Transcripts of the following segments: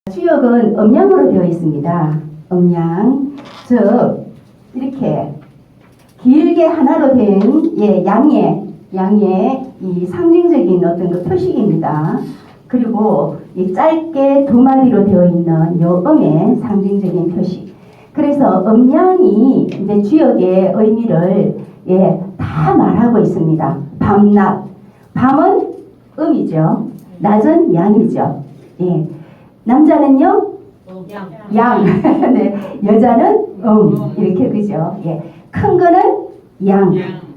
주역은 음양으로 되어 있습니다. 음양, 즉 이렇게 길게 하나로 된 양의 이 상징적인 어떤 그 표식입니다. 그리고 이 짧게 두 마디로 되어 있는 요 음의 상징적인 표식. 그래서 음양이 이제 주역의 의미를 다 말하고 있습니다. 밤낮. 밤은 음이죠. 낮은 양이죠. 남자는요? 양. 네. 여자는 이렇게 그죠? 큰 거는 양.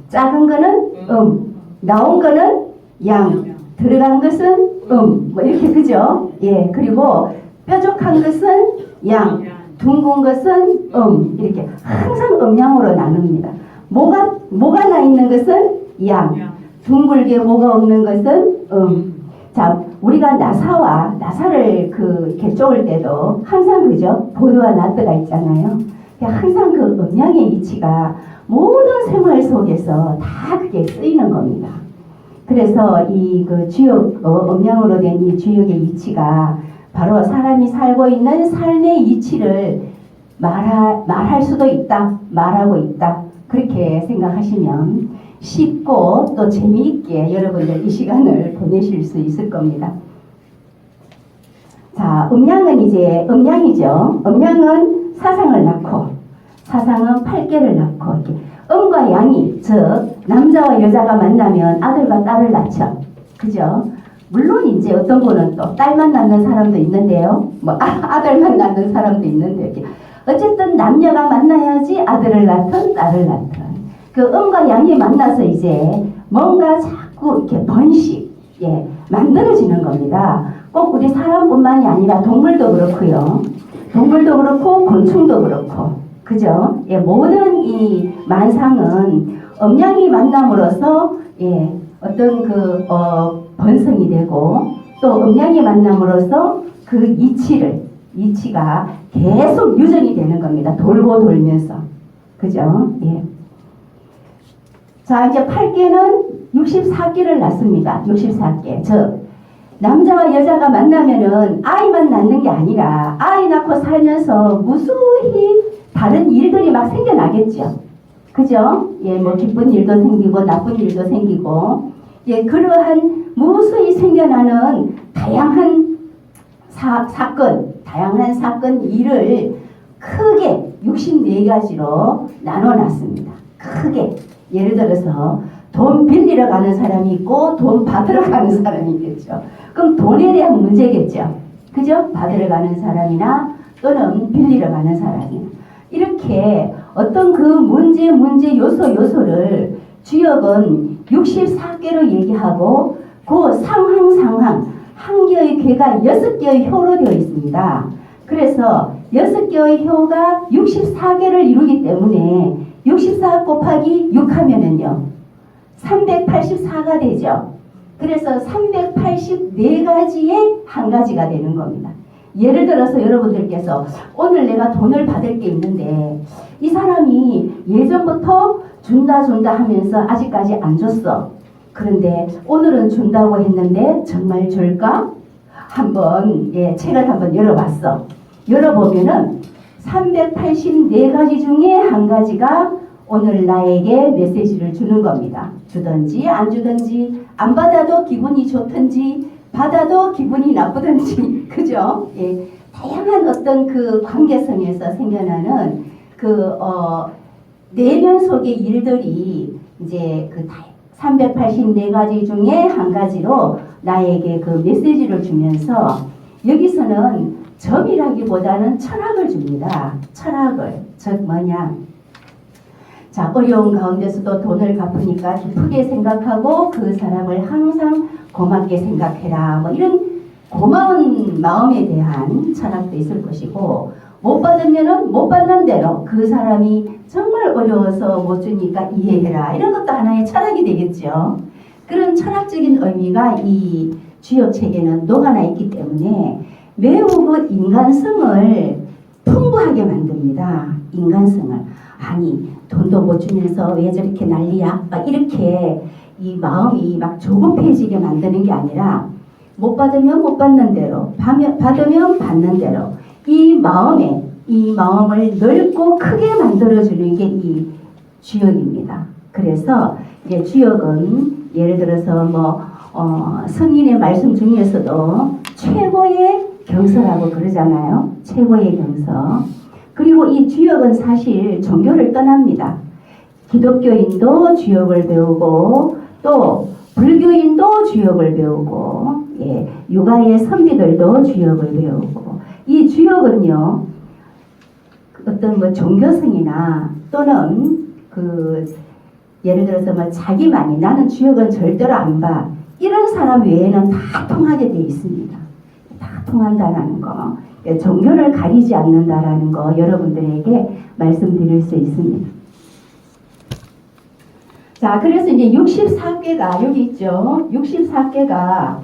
작은 거는 나온 거는 양. 들어간 것은 뭐 이렇게 그죠? 그리고 뾰족한 것은 양. 둥근 것은 이렇게 항상 음양으로 나눕니다. 뭐가 나 있는 것은 양. 둥글게 뭐가 없는 것은 자, 우리가 나사를 이렇게 쪼을 때도 항상 그죠? 보드와 나트가 있잖아요. 항상 그 음양의 위치가 모든 생활 속에서 다 그게 쓰이는 겁니다. 그래서 이 그 주역, 음양으로 된 이 주역의 위치가 바로 사람이 살고 있는 삶의 위치를 말할 수도 있다, 말하고 있다. 그렇게 생각하시면 쉽고 또 재미있게 여러분들 이 시간을 보내실 수 있을 겁니다. 자, 음양이죠. 음양은 사상을 낳고, 사상은 팔계를 낳고, 이렇게 음과 양이, 즉 남자와 여자가 만나면 아들과 딸을 낳죠. 그죠? 물론 이제 어떤 분은 또 딸만 낳는 사람도 있는데요. 뭐 아들만 낳는 사람도 있는데, 어쨌든 남녀가 만나야지 아들을 낳든 딸을 낳든. 그 음과 양이 만나서 이제 뭔가 자꾸 이렇게 번식, 만들어지는 겁니다. 꼭 우리 사람뿐만이 아니라 동물도 그렇고요. 동물도 그렇고 곤충도 그렇고, 그죠? 모든 이 만상은 음양이 만남으로써 어떤 번성이 되고, 또 음양이 만남으로써 그 이치가 계속 유전이 되는 겁니다. 돌고 돌면서, 그죠? 자, 이제 8개는 64개를 낳습니다. 64개. 즉 남자와 여자가 만나면은 아이만 낳는 게 아니라 아이 낳고 살면서 무수히 다른 일들이 막 생겨나겠죠. 그죠? 뭐 기쁜 일도 생기고 나쁜 일도 생기고, 그러한 무수히 생겨나는 다양한 사건 일을 크게 64가지로 나눠놨습니다. 크게. 예를 들어서 돈 빌리러 가는 사람이 있고 돈 받으러 가는 사람이 있겠죠. 그럼 돈에 대한 문제겠죠. 그죠? 받으러 가는 사람이나 또는 빌리러 가는 사람이나. 이렇게 어떤 그 문제 요소를 주역은 64개로 얘기하고, 그 상황 한 개의 괴가 6개의 효로 되어 있습니다. 그래서 6개의 효가 64개를 이루기 때문에 64 곱하기 6 하면은요 384가 되죠. 그래서 384가지의 한 가지가 되는 겁니다. 예를 들어서 여러분들께서 오늘 내가 돈을 받을 게 있는데 이 사람이 예전부터 준다 하면서 아직까지 안 줬어. 그런데 오늘은 준다고 했는데 정말 줄까? 한번 책을 한번 열어봤어. 열어보면은 384가지 중에 한 가지가 오늘 나에게 메시지를 주는 겁니다. 주든지 안 주든지, 안 받아도 기분이 좋든지 받아도 기분이 나쁘든지, 그죠? 다양한 어떤 그 관계성에서 생겨나는 그 내면 속의 일들이 이제 그 384가지 중에 한 가지로 나에게 그 메시지를 주면서, 여기서는 점이라기보다는 철학을 줍니다. 철학을. 즉 뭐냐? 자, 어려운 가운데서도 돈을 갚으니까 기쁘게 생각하고 그 사람을 항상 고맙게 생각해라. 뭐 이런 고마운 마음에 대한 철학도 있을 것이고, 못 받으면은 못 받는 대로 그 사람이 정말 어려워서 못 주니까 이해해라. 이런 것도 하나의 철학이 되겠죠. 그런 철학적인 의미가 이 주역책에는 녹아나 있기 때문에 매우 그 인간성을 풍부하게 만듭니다. 인간성을. 아니, 돈도 못 주면서 왜 저렇게 난리야? 막 이렇게 이 마음이 막 조급해지게 만드는 게 아니라, 못 받으면 못 받는 대로, 받으면 받는 대로 이 마음을 넓고 크게 만들어주는 게 이 주역입니다. 그래서 이제 주역은 예를 들어서 성인의 말씀 중에서도 최고의 경서라고 그러잖아요. 최고의 경서. 그리고 이 주역은 사실 종교를 떠납니다. 기독교인도 주역을 배우고 또 불교인도 주역을 배우고 유가의 선비들도 주역을 배우고 이 주역은요 어떤 종교성이나 또는 예를 들어서 자기만이 나는 주역은 절대로 안 봐 이런 사람 외에는 다 통하게 돼 있습니다. 다 통한다라는 거, 종교를 가리지 않는다라는 거 여러분들에게 말씀드릴 수 있습니다. 자, 그래서 이제 64개가 여기 있죠. 64개가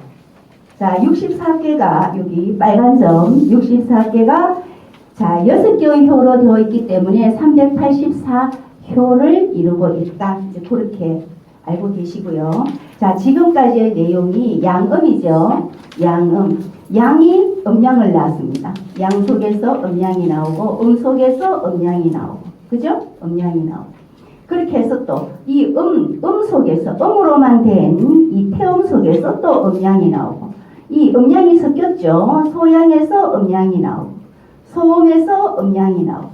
자, 64개가 여기 빨간 점 64개가 자, 6개의 효로 되어 있기 때문에 384효를 이루고 있다. 이제 그렇게 알고 계시고요. 자, 지금까지의 내용이 양음이죠. 양음. 양이 음양을 낳습니다. 양 속에서 음양이 나오고 속에서 음양이 나오고 그죠? 음양이 나오고 그렇게 해서 또 이 속에서 음으로만 된 이 태음 속에서 또 음양이 나오고 이 음양이 섞였죠. 소양에서 음양이 나오고 소음에서 음양이 나오고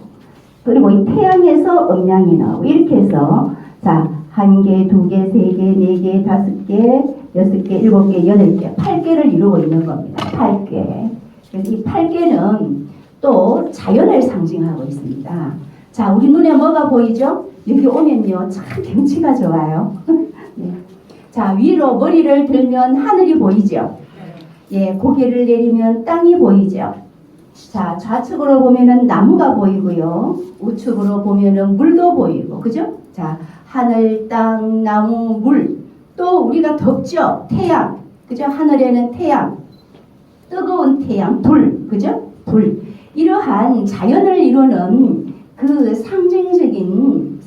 그리고 이 태양에서 음양이 나오고 이렇게 해서 자, 1개, 2개, 3개, 4개, 5개, 6개, 7개, 8개, 8개를 이루고 있는 겁니다. 8개. 그래서 이 8개는 또 자연을 상징하고 있습니다. 자, 우리 눈에 뭐가 보이죠? 여기 오면요, 참 경치가 좋아요. 네. 자, 위로 머리를 들면 하늘이 보이죠? 예, 고개를 내리면 땅이 보이죠? 자, 좌측으로 보면은 나무가 보이고요. 우측으로 보면은 물도 보이고, 그죠? 자, 하늘, 땅, 나무, 물. 또 우리가 덥죠? 태양. 그죠? 하늘에는 태양. 뜨거운 태양, 불. 그죠? 불. 이러한 자연을 이루는 그 상징적인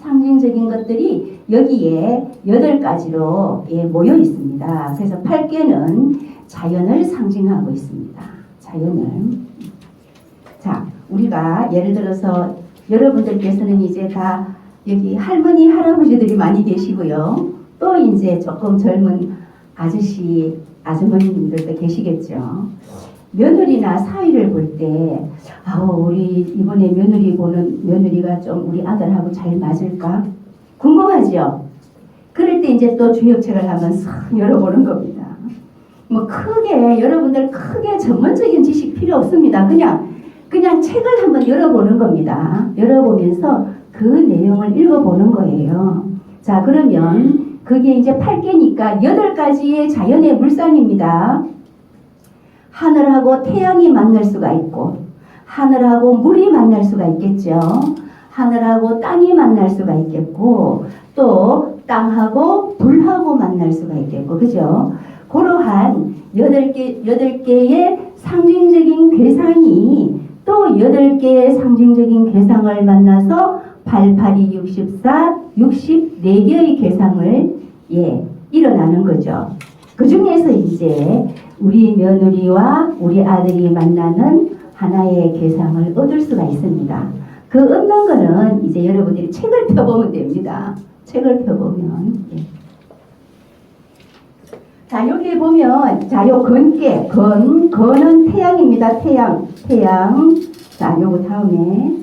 것들이 여기에 8가지로 모여 있습니다. 그래서 8개는 자연을 상징하고 있습니다. 자연을. 자, 우리가 예를 들어서 여러분들께서는 이제 다 여기 할머니, 할아버지들이 많이 계시고요. 또 이제 조금 젊은 아저씨, 아주머니들도 계시겠죠. 며느리나 사위를 볼 때, 우리 이번에 며느리가 좀 우리 아들하고 잘 맞을까? 궁금하죠? 그럴 때 이제 또 주역책을 한번 싹 열어보는 겁니다. 여러분들 크게 전문적인 지식 필요 없습니다. 그냥 책을 한번 열어보는 겁니다. 열어보면서 그 내용을 읽어보는 거예요. 자, 그러면 그게 이제 8개니까 8가지의 자연의 물상입니다. 하늘하고 태양이 만날 수가 있고 하늘하고 물이 만날 수가 있겠죠. 하늘하고 땅이 만날 수가 있겠고 또 땅하고 불하고 만날 수가 있겠고 그죠? 그러한 8개의 상징적인 괴상이 또 8개의 상징적인 괴상을 만나서 8, 8이 64, 64개의 괴상을 일어나는 거죠. 그 중에서 이제 우리 며느리와 우리 아들이 만나는 하나의 괴상을 얻을 수가 있습니다. 그 얻는 거는 이제 여러분들이 책을 펴보면 됩니다. 책을 펴보면. 자, 여기 보면, 자, 요 건깨, 건은 태양입니다. 태양. 자, 요거 다음에.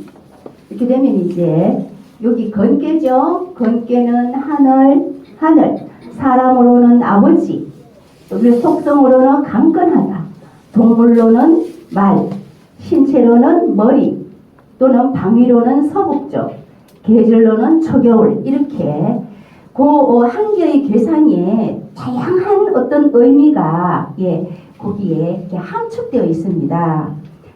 이렇게 되면 이제, 여기 건깨죠? 건깨는 하늘. 사람으로는 아버지. 그리고 속성으로는 강건하다. 동물로는 말. 신체로는 머리. 또는 방위로는 서북쪽. 계절로는 초겨울. 이렇게. 한 개의 괴상에 다양한 어떤 의미가 거기에 이렇게 함축되어 있습니다.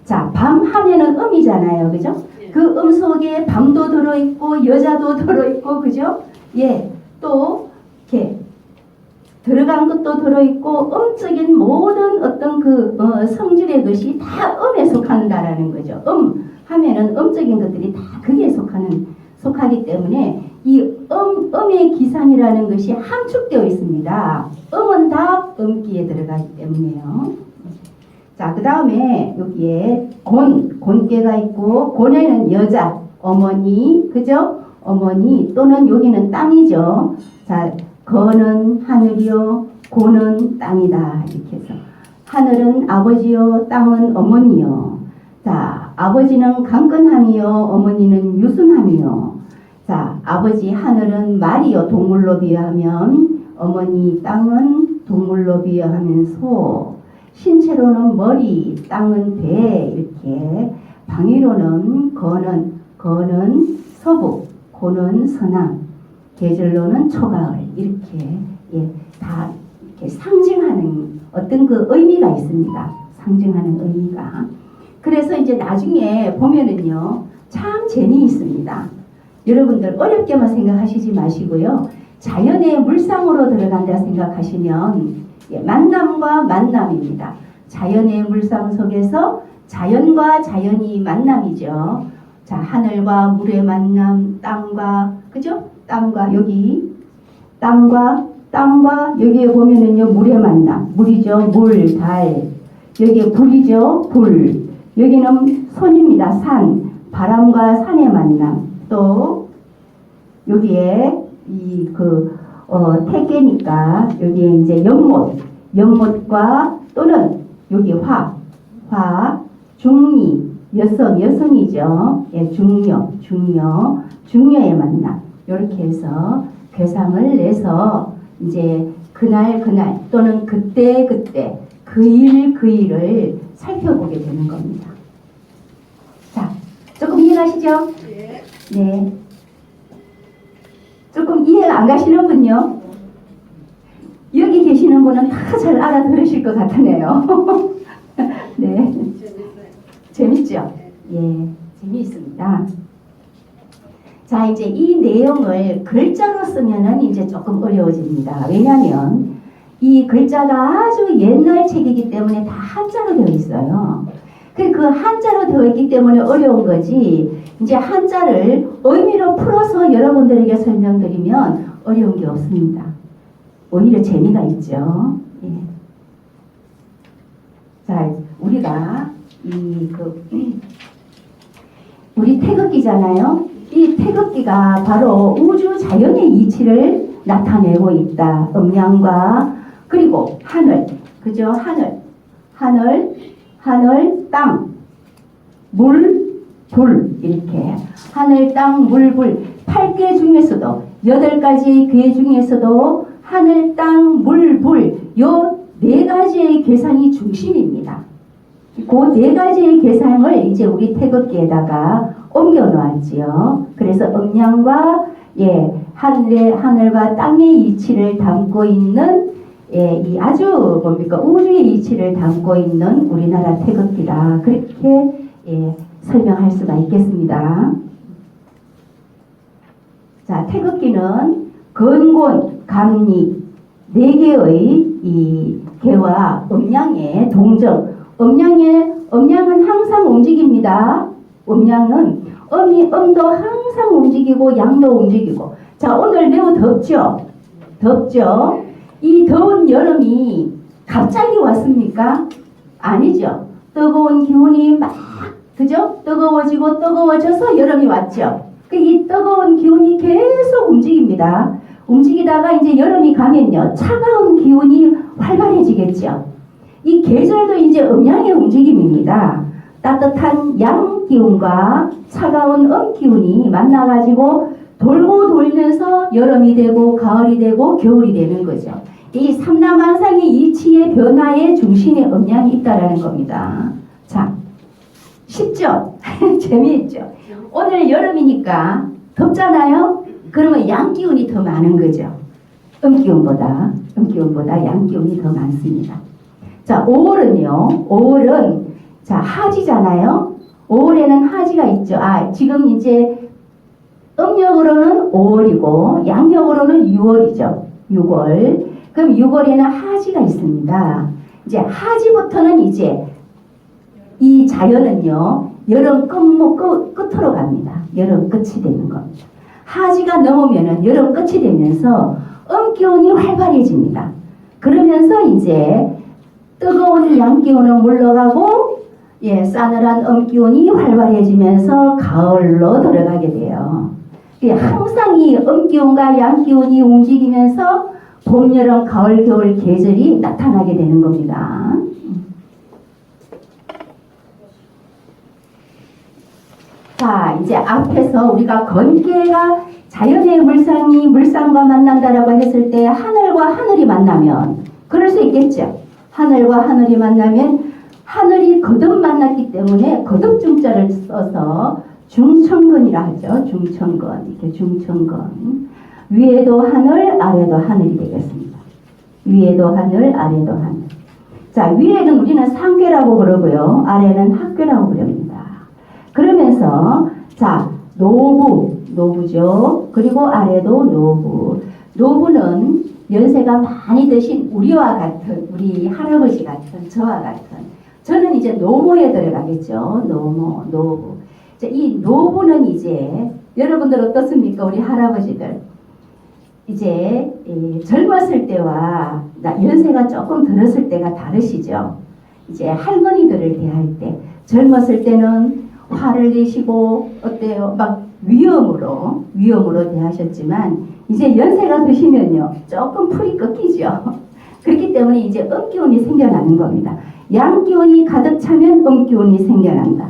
자, 밤 하면은 음이잖아요, 그죠? 그 음 속에 밤도 들어있고 여자도 들어있고, 그죠? 또 이렇게 들어간 것도 들어있고 음적인 모든 어떤 성질의 것이 다 음에 속한다라는 거죠. 하면은 음적인 것들이 다 거기에 속하기 때문에 이 음의 기상이라는 것이 함축되어 있습니다. 음은 다 음기에 들어가기 때문에요. 자, 그 다음에 여기에 곤께가 있고, 곤에는 여자, 어머니, 그죠? 어머니 또는 여기는 땅이죠. 자, 거는 하늘이요, 곤은 땅이다. 이렇게 해서 하늘은 아버지요, 땅은 어머니요. 자, 아버지는 강건함이요, 어머니는 유순함이요. 자, 아버지 하늘은 말이요, 동물로 비유하면, 어머니 땅은 동물로 비유하면 소, 신체로는 머리, 땅은 배, 이렇게 방위로는 거는 서부, 고는 서남, 계절로는 초가을, 이렇게 다 이렇게 상징하는 어떤 그 의미가 있습니다. 상징하는 의미가. 그래서 이제 나중에 보면은요, 참 재미있습니다. 여러분들 어렵게만 생각하시지 마시고요. 자연의 물상으로 들어간다 생각하시면 만남과 만남입니다. 자연의 물상 속에서 자연과 자연이 만남이죠. 자, 하늘과 물의 만남, 땅과, 그죠? 땅과 여기에 보면은요, 물의 만남. 물이죠. 물, 달. 여기에 불이죠. 불. 여기는 손입니다. 산. 바람과 산의 만남. 또, 여기에 태계니까, 여기에 이제 연못과 또는 여기 화, 중리, 여성이죠. 예, 중녀의 만남. 이렇게 해서 괴상을 내서 이제 그날 또는 그때 그 일을 살펴보게 되는 겁니다. 자, 조금 이해가시죠? 네. 조금 이해가 안 가시는 분요? 여기 계시는 분은 다 잘 알아들으실 것 같으네요. 네. 재밌죠? 예, 재미있습니다. 자, 이제 이 내용을 글자로 쓰면은 이제 조금 어려워집니다. 왜냐하면 이 글자가 아주 옛날 책이기 때문에 다 한자로 되어 있어요. 그 한자로 되어 있기 때문에 어려운 거지, 이제 한자를 의미로 풀어서 여러분들에게 설명드리면 어려운 게 없습니다. 오히려 재미가 있죠. 예. 자, 우리가 우리 태극기잖아요. 이 태극기가 바로 우주 자연의 이치를 나타내고 있다. 음양과 그리고 하늘, 그죠? 하늘, 땅, 물, 불, 이렇게 하늘, 땅, 물, 불 8개 중에서도 8가지의 궤 중에서도 하늘, 땅, 물, 불 요 4가지의 괴상이 중심입니다. 그 4가지의 괴상을 이제 우리 태극기에다가 옮겨 놓았지요. 그래서 음양과 하늘과 땅의 이치를 담고 있는 이 아주 우주의 이치를 담고 있는 우리나라 태극기다. 그렇게 설명할 수가 있겠습니다. 자, 태극기는 건곤, 감리 4개의 이 개와 음양의 동정. 음양은 항상 움직입니다. 음양은 음도 항상 움직이고 양도 움직이고. 자, 오늘 매우 덥죠? 이 더운 여름이 갑자기 왔습니까? 아니죠. 뜨거운 기운이 막, 그죠? 뜨거워져서 여름이 왔죠. 이 뜨거운 기운이 계속 움직입니다. 움직이다가 이제 여름이 가면요, 차가운 기운이 활발해지겠죠. 이 계절도 이제 음양의 움직임입니다. 따뜻한 양 기운과 차가운 음 기운이 만나가지고 돌고 돌면서 여름이 되고 가을이 되고 겨울이 되는 거죠. 이 삼라만상의 이치의 변화의 중심에 음양이 있다라는 겁니다. 자, 쉽죠? 재미있죠? 오늘 여름이니까 덥잖아요? 그러면 양기운이 더 많은 거죠. 음기운보다 양기운이 더 많습니다. 자, 5월은 자, 하지잖아요. 5월에는 하지가 있죠. 지금 이제 음력으로는 5월이고 양력으로는 6월이죠. 6월. 그럼 6월에는 하지가 있습니다. 이제 하지부터는 이제 이 자연은요, 여름 끝으로 갑니다. 여름 끝이 되는 겁니다. 하지가 넘으면은 여름 끝이 되면서 음기운이 활발해집니다. 그러면서 이제 뜨거운 양기운은 물러가고 싸늘한 음기운이 활발해지면서 가을로 들어가게 돼요. 항상 이 음기운과 양기운이 움직이면서 봄, 여름, 가을, 겨울 계절이 나타나게 되는 겁니다. 자, 이제 앞에서 우리가 건개가 자연의 물상이 물상과 만난다라고 했을 때 하늘과 하늘이 만나면 그럴 수 있겠죠. 하늘과 하늘이 만나면 하늘이 거듭 만났기 때문에 거듭 중자를 써서 중천근이라 하죠. 중천근. 이렇게 중천근. 위에도 하늘, 아래도 하늘이 되겠습니다. 위에도 하늘, 아래도 하늘. 자, 위에는 우리는 상계라고 그러고요. 아래는 학계라고 부릅니다. 그러면서 자, 노부죠. 그리고 아래도 노부. 노부는 연세가 많이 드신 우리와 같은, 우리 할아버지 같은, 저와 같은. 저는 이제 노모에 들어가겠죠. 노부. 자, 이 노부는 이제 여러분들 어떻습니까? 우리 할아버지들. 이제 젊었을 때와 연세가 조금 들었을 때가 다르시죠. 이제 할머니들을 대할 때 젊었을 때는 화를 내시고 어때요? 막 위험으로 대하셨지만 이제 연세가 드시면요 조금 풀이 꺾이죠. 그렇기 때문에 이제 음기운이 생겨나는 겁니다. 양기운이 가득 차면 음기운이 생겨난다.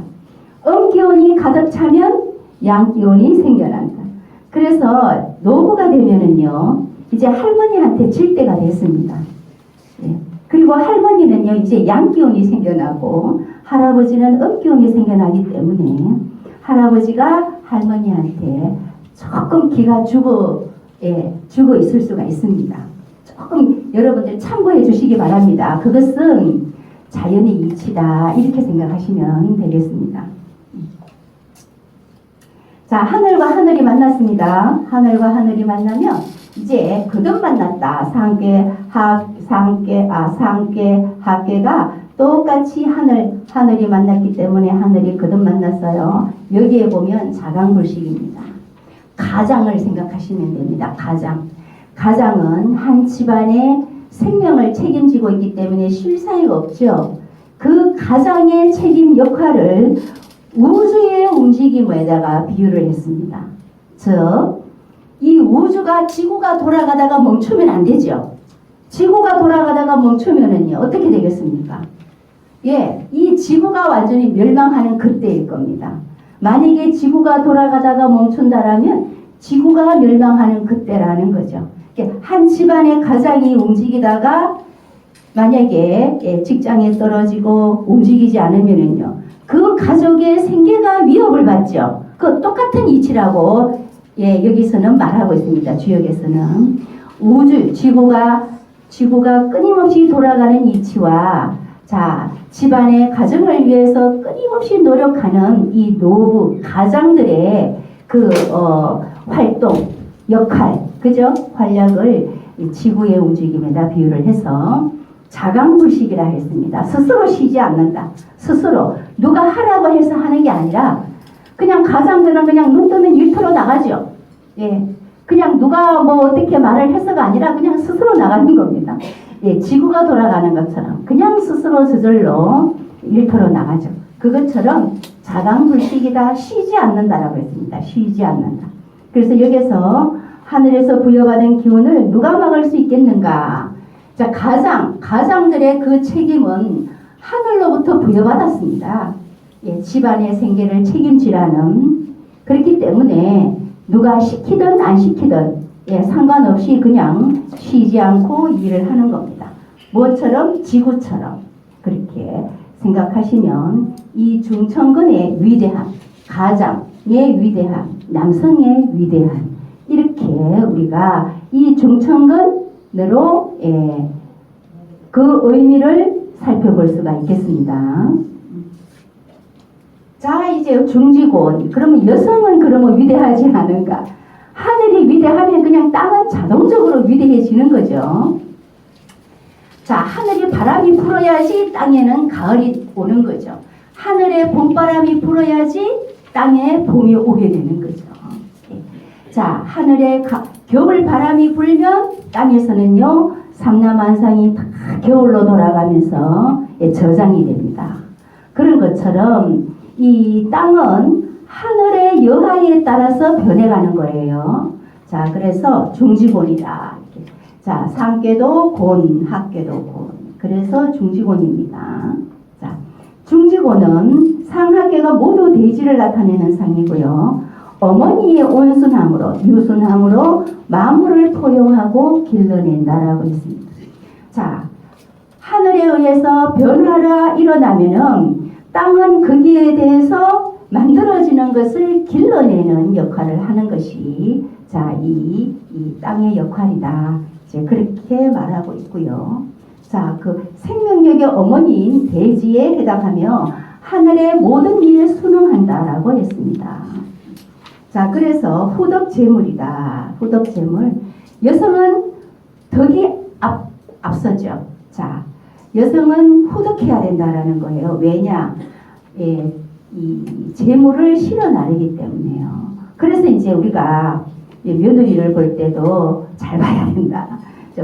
음기운이 가득 차면 양기운이 생겨난다. 그래서 노부가 되면은요 이제 할머니한테 질 때가 됐습니다. 그리고 할머니는요 이제 양기운이 생겨나고 할아버지는 음기운이 생겨나기 때문에 할아버지가 할머니한테 조금 기가 죽어 있을 수가 있습니다. 조금 여러분들 참고해 주시기 바랍니다. 그것은 자연의 이치다 이렇게 생각하시면 되겠습니다. 자, 하늘과 하늘이 만났습니다. 하늘과 하늘이 만나면 이제 거듭 만났다. 상계, 하계가 똑같이 하늘이 만났기 때문에 하늘이 거듭 만났어요. 여기에 보면 자강불식입니다. 가장을 생각하시면 됩니다. 가장은 한 집안의 생명을 책임지고 있기 때문에 쉴 사이가 없죠. 그 가장의 책임 역할을 우주의 움직임에다가 비유를 했습니다. 즉, 이 우주가 지구가 돌아가다가 멈추면 안 되죠. 지구가 돌아가다가 멈추면은요, 어떻게 되겠습니까? 이 지구가 완전히 멸망하는 그때일 겁니다. 만약에 지구가 돌아가다가 멈춘다라면 지구가 멸망하는 그때라는 거죠. 한 집안의 가장이 움직이다가 만약에 직장에 떨어지고 움직이지 않으면은요, 그 가족의 생계가 위협을 받죠. 그 똑같은 이치라고 여기서는 말하고 있습니다. 주역에서는 지구가 끊임없이 돌아가는 이치와 자 집안의 가정을 위해서 끊임없이 노력하는 이 노부 가장들의 그 활동 역할 그죠? 활약을 지구의 움직임에다 비유를 해서 자강불식이라 했습니다. 스스로 쉬지 않는다. 스스로 누가 하라고 해서 하는 게 아니라 그냥 가장들은 그냥 눈 뜨면 일터로 나가죠. 그냥 누가 뭐 어떻게 말을 해서가 아니라 그냥 스스로 나가는 겁니다. 지구가 돌아가는 것처럼 그냥 스스로 저절로 일터로 나가죠. 그것처럼 자강불식이다. 쉬지 않는다라고 했습니다. 쉬지 않는다. 그래서 여기서 하늘에서 부여받은 기운을 누가 막을 수 있겠는가? 자, 가장들의 그 책임은 하늘로부터 부여받았습니다. 집안의 생계를 책임지라는 그렇기 때문에 누가 시키든 안 시키든 상관없이 그냥 쉬지 않고 일을 하는 겁니다. 뭐처럼? 지구처럼 그렇게 생각하시면 이 중천근의 위대함, 가장의 위대함, 남성의 위대함 이렇게 우리가 이 중천근으로 그 의미를 살펴볼 수가 있겠습니다. 자, 이제 중지곤. 그러면 여성은 그러면 위대하지 않은가? 하늘이 위대하면 그냥 땅은 자동적으로 위대해지는 거죠. 자, 하늘이 바람이 불어야지 땅에는 가을이 오는 거죠. 하늘에 봄바람이 불어야지 땅에 봄이 오게 되는 거죠. 자, 하늘에 겨울 바람이 불면 땅에서는요, 삼라만상이 다 겨울로 돌아가면서 저장이 됩니다. 그런 것처럼 이 땅은 하늘의 여하에 따라서 변해가는 거예요. 자, 그래서 중지곤이다. 이렇게. 자, 상계도 곤, 학계도 곤. 그래서 중지곤입니다. 자, 중지곤은 상하계가 모두 대지를 나타내는 상이고요. 어머니의 온순함으로, 유순함으로 만물을 포용하고 길러낸다라고 했습니다. 자, 하늘에 의해서 변화가 일어나면은 땅은 거기에 대해서 만들어지는 것을 길러내는 역할을 하는 것이 자, 이 땅의 역할이다. 이제 그렇게 말하고 있고요. 자, 그 생명력의 어머니인 대지에 해당하며 하늘의 모든 일에 순응한다라고 했습니다. 자, 그래서 후덕재물이다. 후덕재물. 여성은 덕이 앞서죠. 자, 여성은 후덕해야 된다라는 거예요. 왜냐? 예, 이 재물을 실어 나르기 때문에요. 그래서 이제 우리가 며느리를 볼 때도 잘 봐야 된다.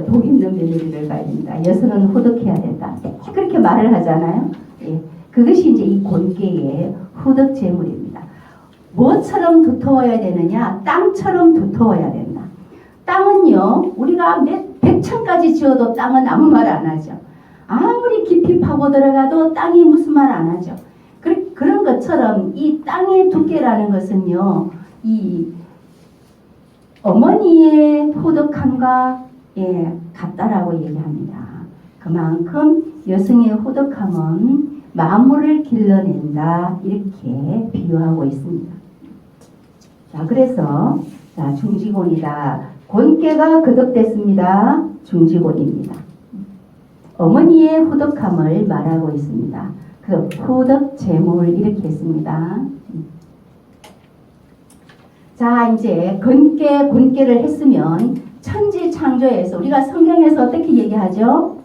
복 있는 며느리를 봐야 된다. 여성은 후덕해야 된다. 그렇게 말을 하잖아요. 예, 그것이 이제 이 곤계의 후덕재물입니다. 뭐처럼 두터워야 되느냐? 땅처럼 두터워야 된다. 땅은요, 우리가 몇 백천까지 지어도 땅은 아무 말 안 하죠. 아무리 깊이 파고 들어가도 땅이 무슨 말 안 하죠. 그런 것처럼 이 땅의 두께라는 것은요, 이 어머니의 후덕함과 같다라고 얘기합니다. 그만큼 여성의 후덕함은 만물을 길러낸다 이렇게 비유하고 있습니다. 자, 그래서 자, 중지곤이다. 곤계가 거듭됐습니다. 중지곤입니다. 어머니의 후덕함을 말하고 있습니다. 그 후덕재물 이렇게 했습니다. 자, 이제 건계, 곤계를 했으면 천지창조에서 우리가 성경에서 어떻게 얘기하죠?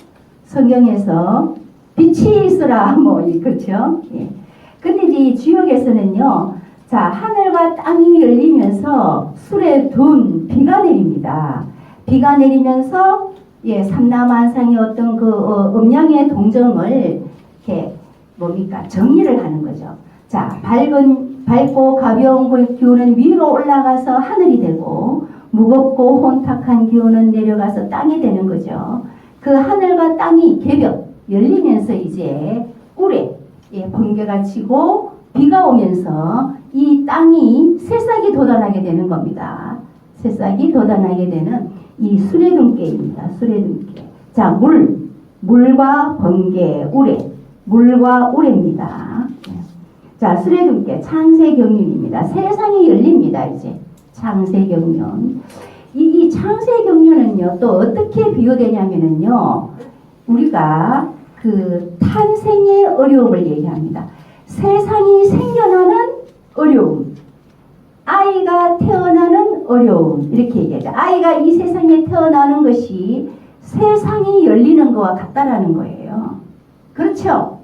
성경에서 빛이 있으라 뭐 그렇죠? 예. 근데 이제 이 주역에서는요. 자, 하늘과 땅이 열리면서 술에 둔 비가 내립니다. 비가 내리면서 삼라만상의 어떤 그 음양의 동정을 이렇게 뭡니까? 정리를 하는 거죠. 자, 밝고 가벼운 기운은 위로 올라가서 하늘이 되고 무겁고 혼탁한 기운은 내려가서 땅이 되는 거죠. 그 하늘과 땅이 개벽 열리면서 이제 꿀에 번개가 치고 비가 오면서 이 땅이 새싹이 돋아나게 되는 겁니다. 새싹이 돋아나게 되는 이 수레등께입니다. 수레등께. 자, 물과 번개, 우레, 물과 우레입니다. 자, 수레등께 창세경륜입니다. 세상이 열립니다. 이제 창세경륜. 이 창세경륜은요 또 어떻게 비유되냐면은요 우리가 그 탄생의 어려움을 얘기합니다. 세상이 생겨나는 어려움, 아이가 태어나는 어려움 이렇게 얘기하죠. 아이가 이 세상에 태어나는 것이 세상이 열리는 것과 같다라는 거예요. 그렇죠?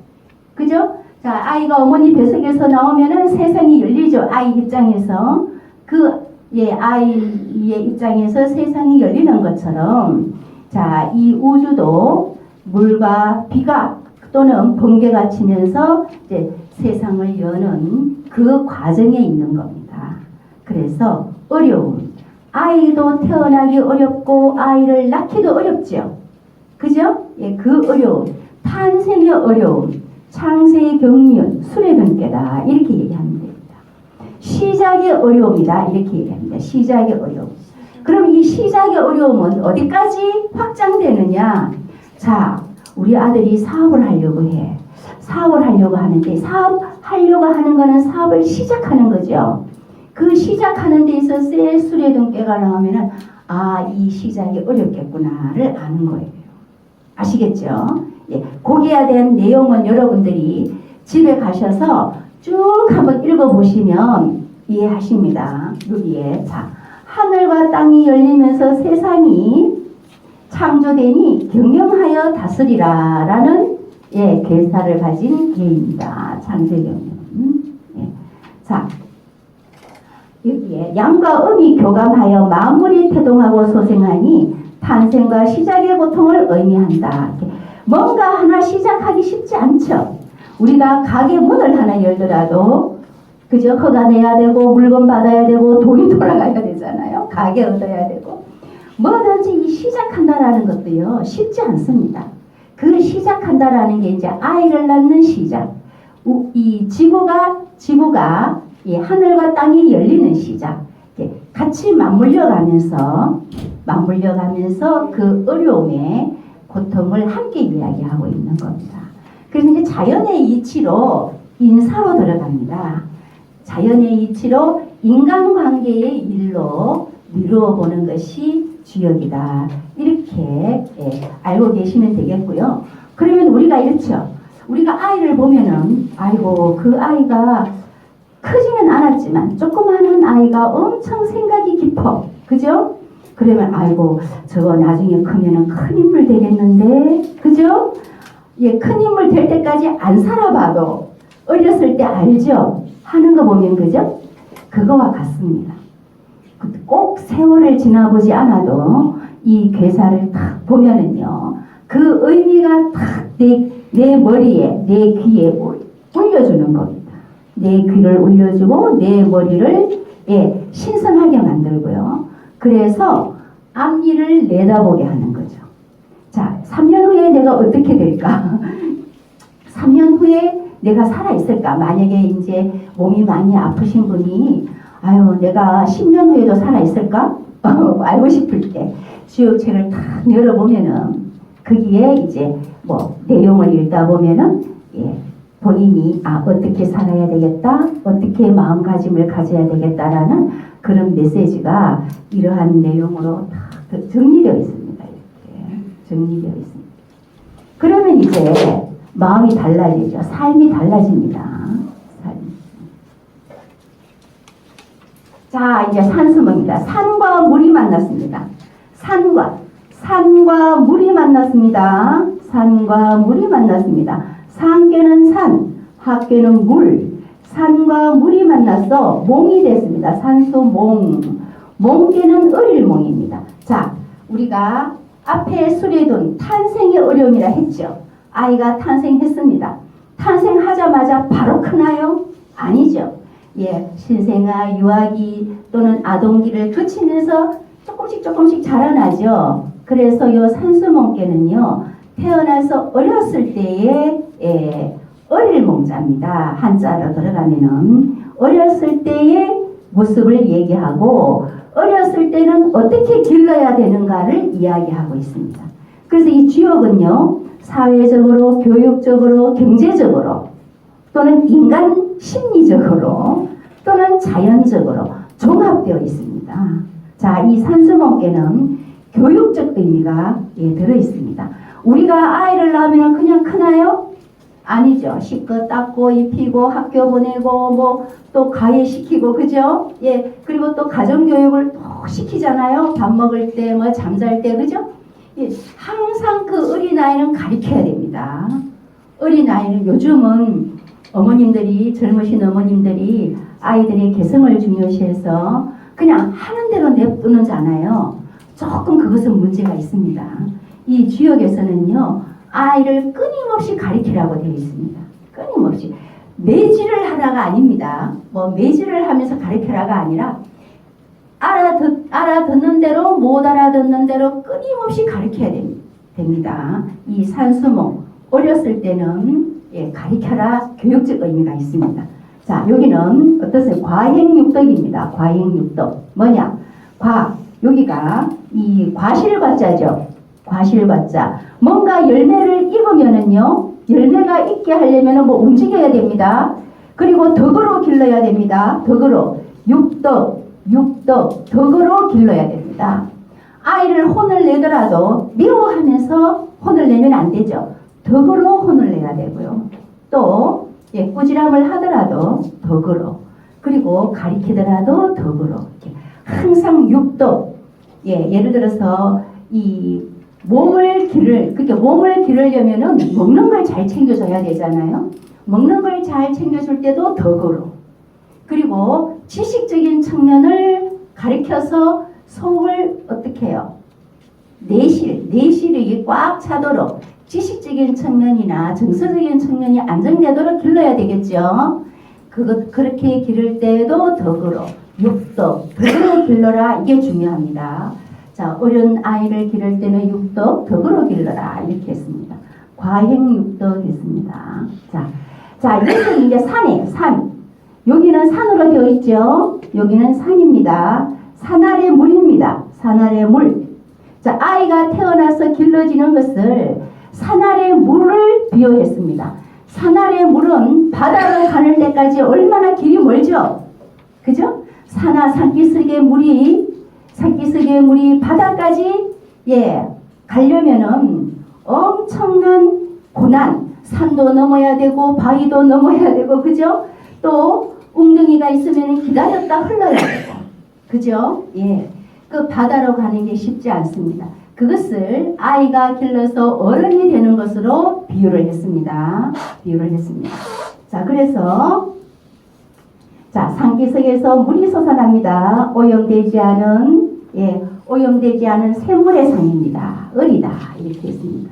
그죠? 자, 아이가 어머니 뱃속에서 나오면은 세상이 열리죠. 아이 입장에서 아이의 입장에서 세상이 열리는 것처럼 자, 이 우주도 물과 비가 또는 번개가 치면서 이제 세상을 여는 그 과정에 있는 겁니다. 그래서 어려움, 아이도 태어나기 어렵고 아이를 낳기도 어렵죠. 그죠? 그 어려움, 탄생의 어려움, 창세의 경륜, 수레등께다 이렇게 얘기하면 됩니다. 시작의 어려움이다 이렇게 얘기합니다. 시작의 어려움. 그럼 이 시작의 어려움은 어디까지 확장되느냐? 자, 우리 아들이 사업을 하려고 해. 사업을 하려고 하는데 사업하려고 하는 거는 사업을 시작하는 거죠. 그 시작하는 데 있어서 수레등께가 나오면은 이 시작이 어렵겠구나를 아는 거예요. 아시겠죠? 거기에 대한 내용은 여러분들이 집에 가셔서 쭉 한번 읽어보시면 이해하십니다. 여기에 자, 하늘과 땅이 열리면서 세상이 창조되니 경영하여 다스리라 라는 계사를 가진 계입니다. 창세경륜. 자, 여기에 양과 음이 교감하여 만물이 태동하고 소생하니 탄생과 시작의 고통을 의미한다. 뭔가 하나 시작하기 쉽지 않죠. 우리가 가게 문을 하나 열더라도 그저 허가 내야 되고 물건 받아야 되고 돈이 돌아가야 되잖아요. 가게 얻어야 되고 뭐든지 이 시작한다라는 것도요 쉽지 않습니다. 그 시작한다라는 게 이제 아이를 낳는 시작, 이 지구가 이 하늘과 땅이 열리는 시작, 같이 맞물려가면서 그 어려움의 고통을 함께 이야기하고 있는 겁니다. 그래서 이제 자연의 이치로 인사로 들어갑니다. 자연의 이치로 인간관계의 일로 미루어 보는 것이 주역이다. 이렇게 알고 계시면 되겠고요. 그러면 우리가 이렇죠. 우리가 아이를 보면은 아이고 그 아이가 크지는 않았지만 조그마한 아이가 엄청 생각이 깊어. 그죠? 그러면 아이고 저거 나중에 크면은 큰 인물 되겠는데. 그죠? 예, 큰 인물 될 때까지 안 살아봐도 어렸을 때 알죠? 하는 거 보면 그죠? 그거와 같습니다. 꼭 세월을 지나보지 않아도 이 괴사를 탁 보면은요, 그 의미가 탁 내 머리에, 내 귀에 울려주는 겁니다. 내 귀를 울려주고 내 머리를 신선하게 만들고요. 그래서 앞일을 내다보게 하는 거죠. 자, 3년 후에 내가 어떻게 될까? 3년 후에 내가 살아있을까? 만약에 이제 몸이 많이 아프신 분이 아유 내가 10년 후에도 살아있을까? 알고 싶을 때 주역책을 탁 열어보면은 거기에 이제 뭐 내용을 읽다 보면은 본인이 어떻게 살아야 되겠다, 어떻게 마음가짐을 가져야 되겠다라는 그런 메시지가 이러한 내용으로 다 정리되어 있습니다. 이렇게 정리되어 있습니다. 그러면 이제 마음이 달라지죠. 삶이 달라집니다. 자, 이제 산수문입니다. 산과 물이 만났습니다. 산과 물이 만났습니다. 산과 물이 만났습니다. 산께는 산, 학께는 물. 산과 물이 만나서 몽이 됐습니다. 산수몽. 몽께는 어릴몽입니다. 자, 우리가 앞에 수레둔 탄생의 어려움이라 했죠. 아이가 탄생했습니다. 탄생하자마자 바로 크나요? 아니죠. 신생아, 유아기 또는 아동기를 거치면서 조금씩 자라나죠. 그래서 이 산수몽께는요, 태어나서 어렸을 때의 어릴몽자입니다. 한자로 들어가면은 어렸을 때의 모습을 얘기하고 어렸을 때는 어떻게 길러야 되는가를 이야기하고 있습니다. 그래서 이 주역은요, 사회적으로, 교육적으로, 경제적으로 또는 인간 심리적으로 또는 자연적으로 종합되어 있습니다. 자, 이 산수몽께는 교육적 의미가 들어 있습니다. 우리가 아이를 낳으면 그냥 크나요? 아니죠. 씻고 닦고 입히고 학교 보내고 뭐 또 가해시키고 그죠? 그리고 또 가정교육을 또 시키잖아요. 밥 먹을 때 뭐 잠잘 때 그죠? 항상 그 어린아이는 가르쳐야 됩니다. 어린아이는 요즘은 어머님들이, 젊으신 어머님들이 아이들의 개성을 중요시해서 그냥 하는 대로 냅두는잖아요. 조금 그것은 문제가 있습니다. 이 주역에서는요, 아이를 끊임없이 가르치라고 되어 있습니다. 끊임없이. 매질을 하라가 아닙니다. 뭐 매질을 하면서 가르쳐라가 아니라 알아듣는 대로 못 알아듣는 대로 끊임없이 가르쳐야 됩니다. 이 산수몽, 어렸을 때는 가르쳐라 교육적 의미가 있습니다. 자, 여기는 어떠세요? 과행육덕입니다. 과행육덕. 뭐냐? 여기가 이 과실과자죠. 과실과자. 뭔가 열매를 익으면은요, 열매가 익게 하려면은 뭐 움직여야 됩니다. 그리고 덕으로 길러야 됩니다. 덕으로. 육덕, 덕으로 길러야 됩니다. 아이를 혼을 내더라도 미워하면서 혼을 내면 안 되죠. 덕으로 혼을 내야 되고요. 또 꾸지람을 하더라도 덕으로, 그리고 가리키더라도 덕으로. 항상 육덕. 예를 들어서 이 몸을 기르려면은 먹는 걸 잘 챙겨줘야 되잖아요. 먹는 걸 잘 챙겨줄 때도 덕으로. 그리고 지식적인 측면을 가리켜서 속을 어떻게 해요? 내실이 꽉 차도록 지식적인 측면이나 정서적인 측면이 안정되도록 길러야 되겠죠. 그렇게 기를 때에도 덕으로, 육덕, 덕으로 길러라. 이게 중요합니다. 자, 어린 아이를 기를 때는 육덕, 덕으로 길러라. 이렇게 했습니다. 과행육덕 했습니다. 자, 이것은 이제 산이에요. 산. 여기는 산으로 되어 있죠. 여기는 산입니다. 산 아래 물입니다. 산 아래 물. 자, 아이가 태어나서 길러지는 것을 산 아래 물을 비유했습니다. 산 아래 물은 바다로 가는 데까지 얼마나 길이 멀죠? 그죠? 산기슭의 물이 바다까지 가려면은 엄청난 고난, 산도 넘어야 되고 바위도 넘어야 되고, 그죠? 또 웅덩이가 있으면 기다렸다 흘러야 되고, 그죠? 그 바다로 가는 게 쉽지 않습니다. 그것을 아이가 길러서 어른이 되는 것으로 비유를 했습니다. 자, 그래서 산기슭에서 물이 솟아납니다. 오염되지 않은 샘물의 상입니다. 을이다. 이렇게 했습니다.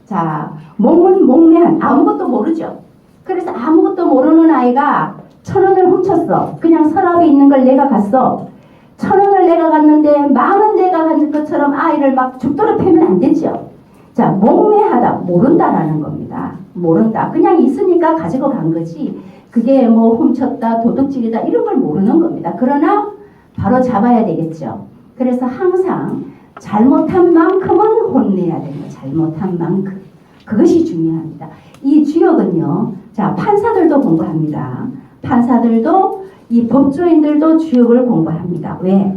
자, 몸은 몽매한, 아무것도 모르죠. 그래서 아무것도 모르는 아이가 1,000원을 훔쳤어. 그냥 서랍에 있는 걸 내가 갔어. 1,000원을 내가 갔는데 많은 내가 간 것처럼 아이를 막 죽도록 패면 안 되죠. 자, 몽매하다, 모른다라는 겁니다. 모른다. 그냥 있으니까 가지고 간 거지. 그게 뭐 훔쳤다, 도둑질이다 이런 걸 모르는 겁니다. 그러나 바로 잡아야 되겠죠. 그래서 항상 잘못한 만큼은 혼내야 되는 거예요. 잘못한 만큼. 그것이 중요합니다. 이 주역은요. 자, 판사들도 공부합니다. 판사들도 이 법조인들도 주역을 공부합니다. 왜?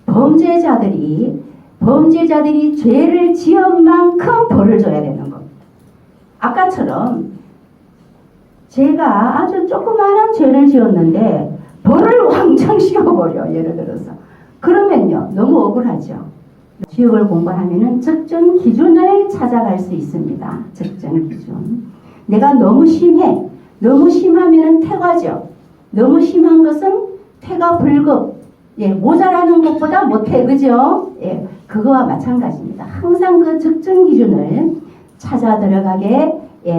범죄자들이 죄를 지은 만큼 벌을 줘야 되는 겁니다. 아까처럼 제가 아주 조그마한 죄를 지었는데 벌을 왕창 씌워버려. 예를 들어서. 그러면요. 너무 억울하죠. 주역을 공부하면은 적정 기준을 찾아갈 수 있습니다. 적정 기준. 내가 너무 심해. 너무 심하면은 퇴과죠. 너무 심한 것은 퇴가 불급. 모자라는 것보다 못해. 그죠? 그거와 마찬가지입니다. 항상 그 적정 기준을 찾아 들어가게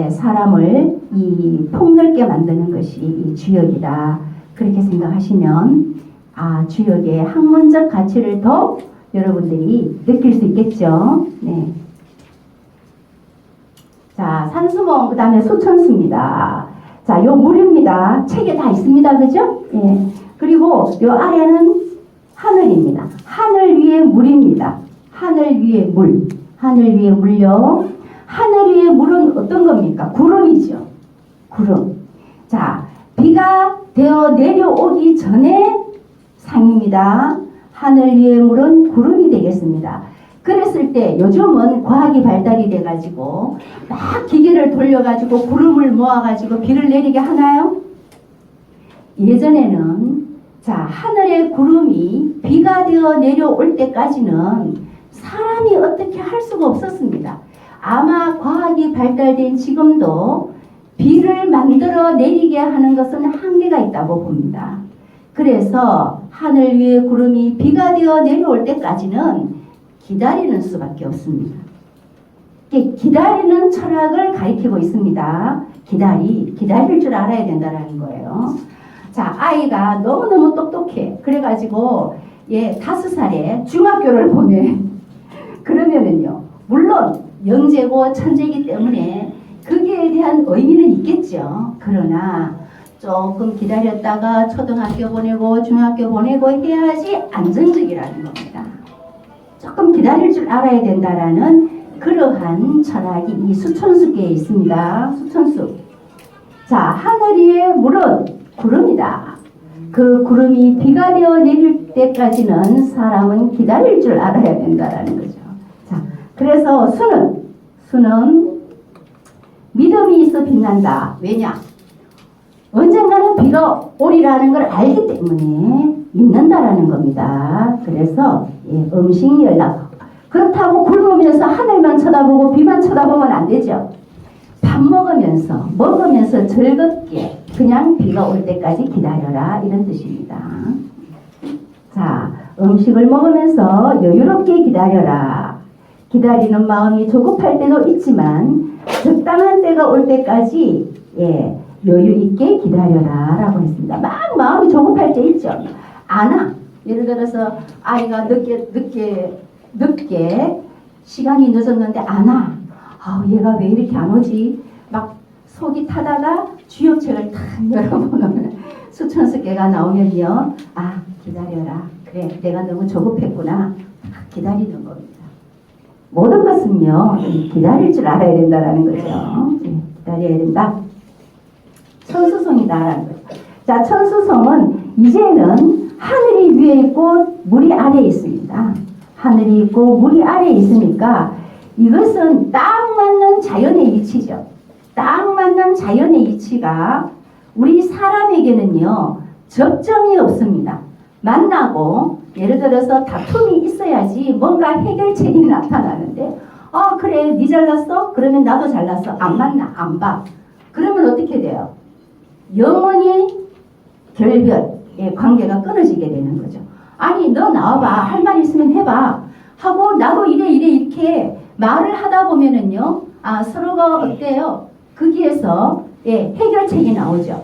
사람을 이 폭넓게 만드는 것이 이 주역이다. 그렇게 생각하시면 주역의 학문적 가치를 더 여러분들이 느낄 수 있겠죠. 네. 자, 산수몽, 그 다음에 수천수입니다. 자, 요 물입니다. 책에 다 있습니다. 그죠? 그리고 요 아래는 하늘입니다. 하늘 위에 물입니다. 하늘 위에 물. 하늘 위에 물요. 하늘 위에 물은 어떤 겁니까? 구름이죠. 구름. 자, 비가 되어 내려오기 전에 상입니다. 하늘 위에 물은 구름이 되겠습니다. 그랬을 때 요즘은 과학이 발달이 돼가지고 막 기계를 돌려가지고 구름을 모아가지고 비를 내리게 하나요? 예전에는 하늘의 구름이 비가 되어 내려올 때까지는 사람이 어떻게 할 수가 없었습니다. 아마 과학이 발달된 지금도 비를 만들어 내리게 하는 것은 한계가 있다고 봅니다. 그래서 하늘 위에 구름이 비가 되어 내려올 때까지는 기다리는 수밖에 없습니다. 기다리는 철학을 가리키고 있습니다. 기다릴 줄 알아야 된다는 거예요. 자, 아이가 너무너무 똑똑해. 그래가지고 5살에 중학교를 보내. 그러면은요, 물론 영재고 천재이기 때문에 거기에 대한 의미는 있겠죠. 그러나 조금 기다렸다가 초등학교 보내고 중학교 보내고 해야지 안정적이라는 겁니다. 조금 기다릴 줄 알아야 된다라는 그러한 철학이 이 수천수계에 있습니다. 수천수. 자, 하늘 위에 물은 구름이다. 그 구름이 비가 되어 내릴 때까지는 사람은 기다릴 줄 알아야 된다라는 거죠. 자, 그래서 수는 믿음이 있어 빛난다. 왜냐? 언젠가는 비가 오리라는 걸 알기 때문에 믿는다라는 겁니다. 그래서 음식연락. 그렇다고 굶으면서 하늘만 쳐다보고 비만 쳐다보면 안 되죠. 밥 먹으면서 즐겁게 그냥 비가 올 때까지 기다려라 이런 뜻입니다. 자, 음식을 먹으면서 여유롭게 기다려라. 기다리는 마음이 조급할 때도 있지만 적당한 때가 올 때까지 여유 있게 기다려라 라고 했습니다. 막 마음이 조급할 때 있죠. 안 와. 예를 들어서 아이가 늦게 시간이 늦었는데 안 와. 얘가 왜 이렇게 안 오지? 막 속이 타다가 주역책을 탁 열어보면 수천수 개가 나오면요. 기다려라. 그래, 내가 너무 조급했구나. 기다리는 겁니다. 모든 것은요, 기다릴 줄 알아야 된다는 거죠. 기다려야 된다. 천수성이다라는 거죠. 자, 천수성은 이제는 하늘이 위에 있고 물이 아래에 있습니다. 하늘이 있고 물이 아래에 있으니까 이것은 딱 맞는 자연의 이치죠. 딱 맞는 자연의 이치가 우리 사람에게는요, 접점이 없습니다. 만나고 예를 들어서 다툼이 있어야지 뭔가 해결책이 나타나는데 그래 니 잘났어? 그러면 나도 잘났어. 안 만나 안 봐. 그러면 어떻게 돼요? 영원히 결별의 관계가 끊어지게 되는 거죠. 아니 너 나와봐. 할 말 있으면 해봐. 하고 나도 이렇게 말을 하다 보면은요. 서로가 어때요? 거기에서 해결책이 나오죠.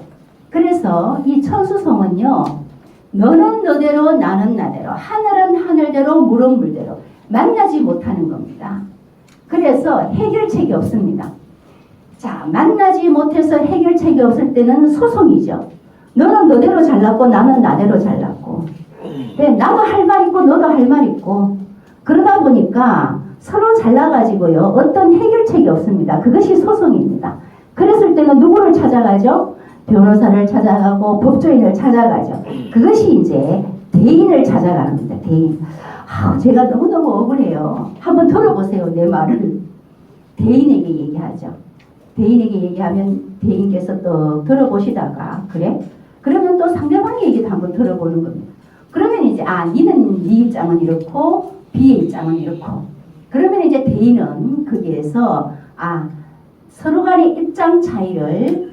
그래서 이 천수성은요. 너는 너대로 나는 나대로 하늘은 하늘대로 물은 물대로 만나지 못하는 겁니다. 그래서 해결책이 없습니다. 자, 만나지 못해서 해결책이 없을 때는 소송이죠. 너는 너대로 잘났고 나는 나대로 잘났고 나도 할 말 있고 너도 할 말 있고 그러다 보니까 서로 잘나가지고요. 어떤 해결책이 없습니다. 그것이 소송입니다. 그랬을 때는 누구를 찾아가죠? 변호사를 찾아가고 법조인을 찾아가죠. 그것이 이제 대인을 찾아가는 겁니다. 대인. 제가 너무너무 억울해요. 한번 들어보세요. 내 말을. 대인에게 얘기하죠. 대인에게 얘기하면 대인께서 또 들어보시다가 그래? 그러면 또 상대방의 얘기도 한번 들어보는 겁니다. 그러면 이제 니는 네 입장은 이렇고 B의 입장은 이렇고 그러면 이제 대인은 거기에서 서로 간의 입장 차이를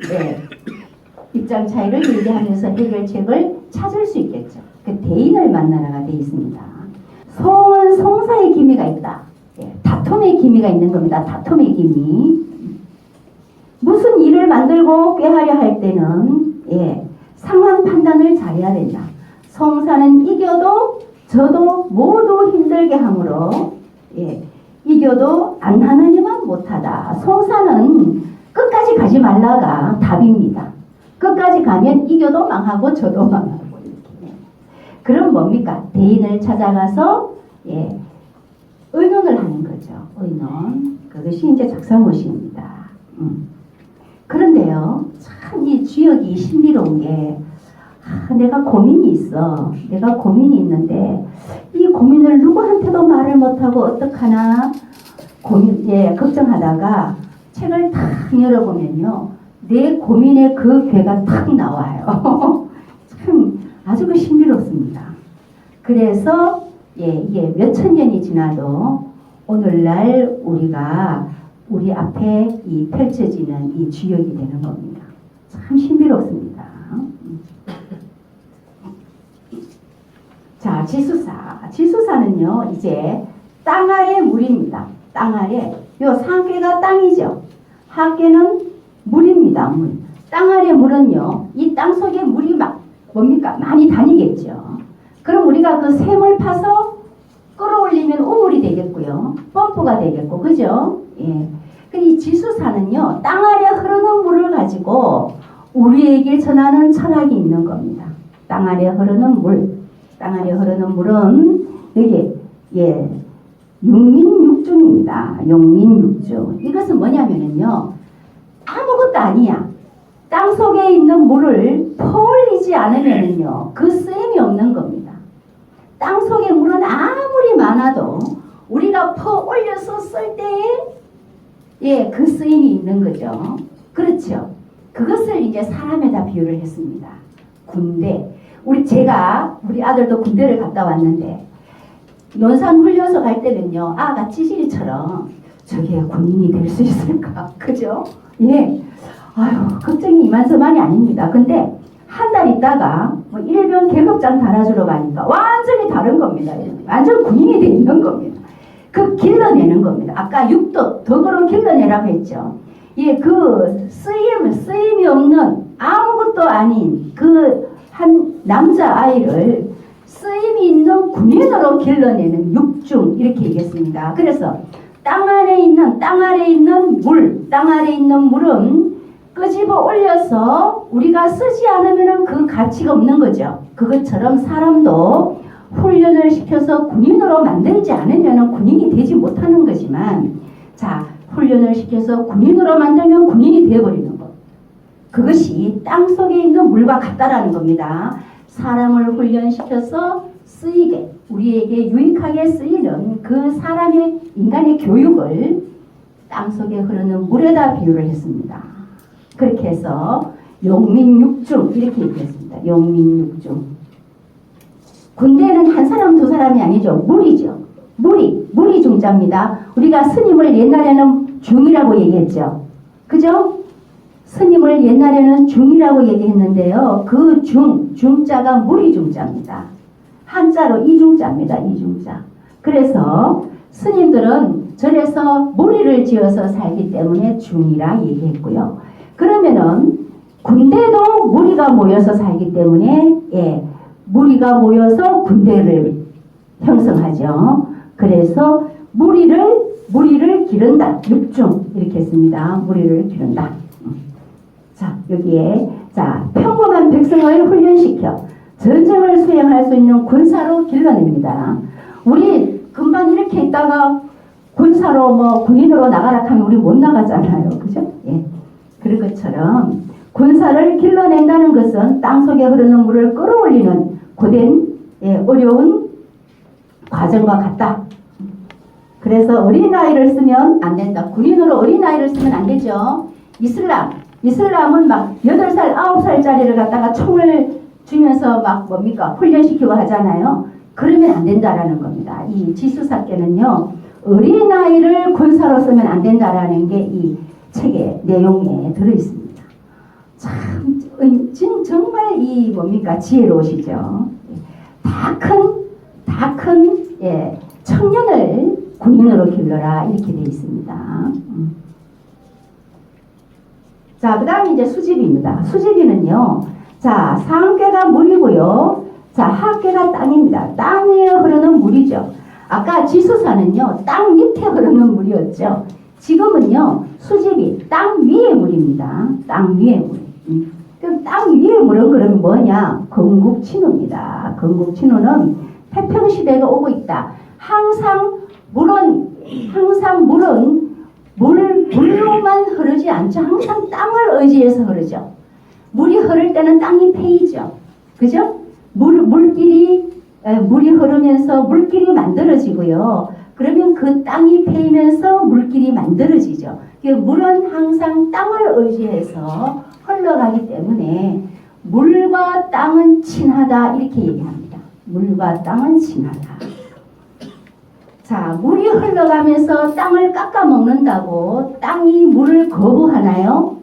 얘기하면서 해결책을 찾을 수 있겠죠. 그 대인을 만나라가 되어 있습니다. 송은 송사의 기미가 있다. 다툼의 기미가 있는 겁니다. 다툼의 기미. 무슨 일을 만들고 꾀하려 할 때는 상황 판단을 잘해야 된다. 송사는 이겨도 저도 모두 힘들게 하므로 이겨도 안 하느니만 못하다. 송사는 끝까지 가지 말라가 답입니다. 끝까지 가면 이겨도 망하고 저도 망하고 이렇게. 그럼 뭡니까? 대인을 찾아가서 의논을 하는 거죠. 의논. 그것이 이제 작사모시입니다. 그런데요, 참 이 주역이 신비로운 게 내가 고민이 있어. 내가 고민이 있는데 이 고민을 누구한테도 말을 못하고 어떡하나 걱정하다가 책을 탁 열어보면요. 내 고민의 그 괴가 탁 나와요. 참 아주 신비롭습니다. 그래서 이게 몇천 년이 지나도 오늘날 우리 앞에 이 펼쳐지는 이 주역이 되는 겁니다. 참 신비롭습니다. 자, 지수사는요, 이제 땅 아래 물입니다. 땅 아래. 요 상계가 땅이죠. 하계는 물입니다. 물. 땅 아래 물은요, 이 땅 속에 물이 뭡니까? 많이 다니겠죠. 그럼 우리가 그 샘을 파서 끌어올리면 우물이 되겠고요. 펌프가 되겠고, 그죠? 이 지수사는요, 땅 아래 흐르는 물을 가지고 우리에게 전하는 철학이 있는 겁니다. 땅 아래 흐르는 물. 땅 아래 흐르는 물은 여기 육민육중입니다. 육민육중. 이것은 뭐냐면요, 아무것도 아니야. 땅 속에 있는 물을 퍼올리지 않으면요, 그 쓰임이 없는 겁니다. 땅 속의 물은 아무리 많아도 우리가 퍼올려서 쓸 때에 그 쓰임이 있는 거죠. 그렇죠. 그것을 이제 사람에다 비유를 했습니다. 군대. 우리 아들도 군대를 갔다 왔는데 논산 훈련소 갈 때는요, 아가 찌질이처럼 저게 군인이 될 수 있을까? 그죠? 아유, 걱정이 이만저만이 아닙니다. 근데 한 달 있다가 뭐 일병 계급장 달아주러 가니까 완전히 다른 겁니다. 완전 군인이 돼 있는 겁니다. 그 길러내는 겁니다. 아까 육도 덕으로 길러내라고 했죠. 예, 그 쓰임이 없는 아무것도 아닌 그 한 남자아이를 쓰임이 있는 군인으로 길러내는 육중 이렇게 얘기했습니다. 그래서 땅 아래 있는 물은 끄집어 올려서 우리가 쓰지 않으면 그 가치가 없는 거죠. 그것처럼 사람도 훈련을 시켜서 군인으로 만들지 않으면 군인이 되지 못하는 거지만, 자, 훈련을 시켜서 군인으로 만들면 군인이 되어버리는 것. 그것이 땅속에 있는 물과 같다라는 겁니다. 사람을 훈련시켜서 쓰이게, 우리에게 유익하게 쓰이는 그 사람의 인간의 교육을 땅속에 흐르는 물에다 비유를 했습니다. 그렇게 해서 용민육중 이렇게 얘기했습니다. 용민육중. 군대는 한 사람 두 사람이 아니죠. 물이죠. 물이 중자입니다. 우리가 스님을 옛날에는 중이라고 얘기했죠. 그죠? 스님을 옛날에는 중이라고 얘기했는데요. 그 중자가 물이 중자입니다. 한자로 이중자입니다. 이중자. 그래서 스님들은 절에서 무리를 지어서 살기 때문에 중이라 얘기했고요. 그러면은 군대도 무리가 모여서 살기 때문에, 예, 무리가 모여서 군대를 형성하죠. 그래서 무리를 기른다. 육중 이렇게 했습니다. 무리를 기른다. 자, 여기에 자, 평범한 백성을 훈련시켜 전쟁을 수행할 수 있는 군사로 길러냅니다. 우리 금방 이렇게 있다가 군사로 뭐 군인으로 나가라 하면 우리 못 나가잖아요. 그죠? 예. 그런 것처럼 군사를 길러낸다는 것은 땅속에 흐르는 물을 끌어올리는 고된, 예, 어려운 과정과 같다. 그래서 어린아이를 쓰면 안 된다. 군인으로 어린아이를 쓰면 안 되죠. 이슬람은 막 8살, 9살짜리를 갖다가 총을 주면서 막 뭡니까? 훈련시키고 하잖아요. 그러면 안 된다라는 겁니다. 이 지수사께는요, 어린아이를 군사로 쓰면 안 된다라는 게 이 책의 내용에 들어있습니다. 참, 정말 이 뭡니까? 지혜로우시죠. 다 큰, 예, 청년을 군인으로 길러라. 이렇게 되어 있습니다. 자, 그 다음에 이제 수지비입니다. 수지비는요, 자, 상계가 물이고요. 자, 하계가 땅입니다. 땅 위에 흐르는 물이죠. 아까 지수사는요, 땅 밑에 흐르는 물이었죠. 지금은요, 수지비, 땅 위의 물입니다. 땅 위의 물. 그럼 땅 위의 물은 그러면 뭐냐? 건국친후입니다. 건국친후는 태평시대가 오고 있다. 항상 물은 물로만 흐르지 않죠. 항상 땅을 의지해서 흐르죠. 물이 흐를 때는 땅이 패이죠. 그죠? 물이 흐르면서 물길이 만들어지고요. 그러면 그 땅이 패이면서 물길이 만들어지죠. 물은 항상 땅을 의지해서 흘러가기 때문에 물과 땅은 친하다 이렇게 얘기합니다. 물과 땅은 친하다. 자, 물이 흘러가면서 땅을 깎아먹는다고 땅이 물을 거부하나요?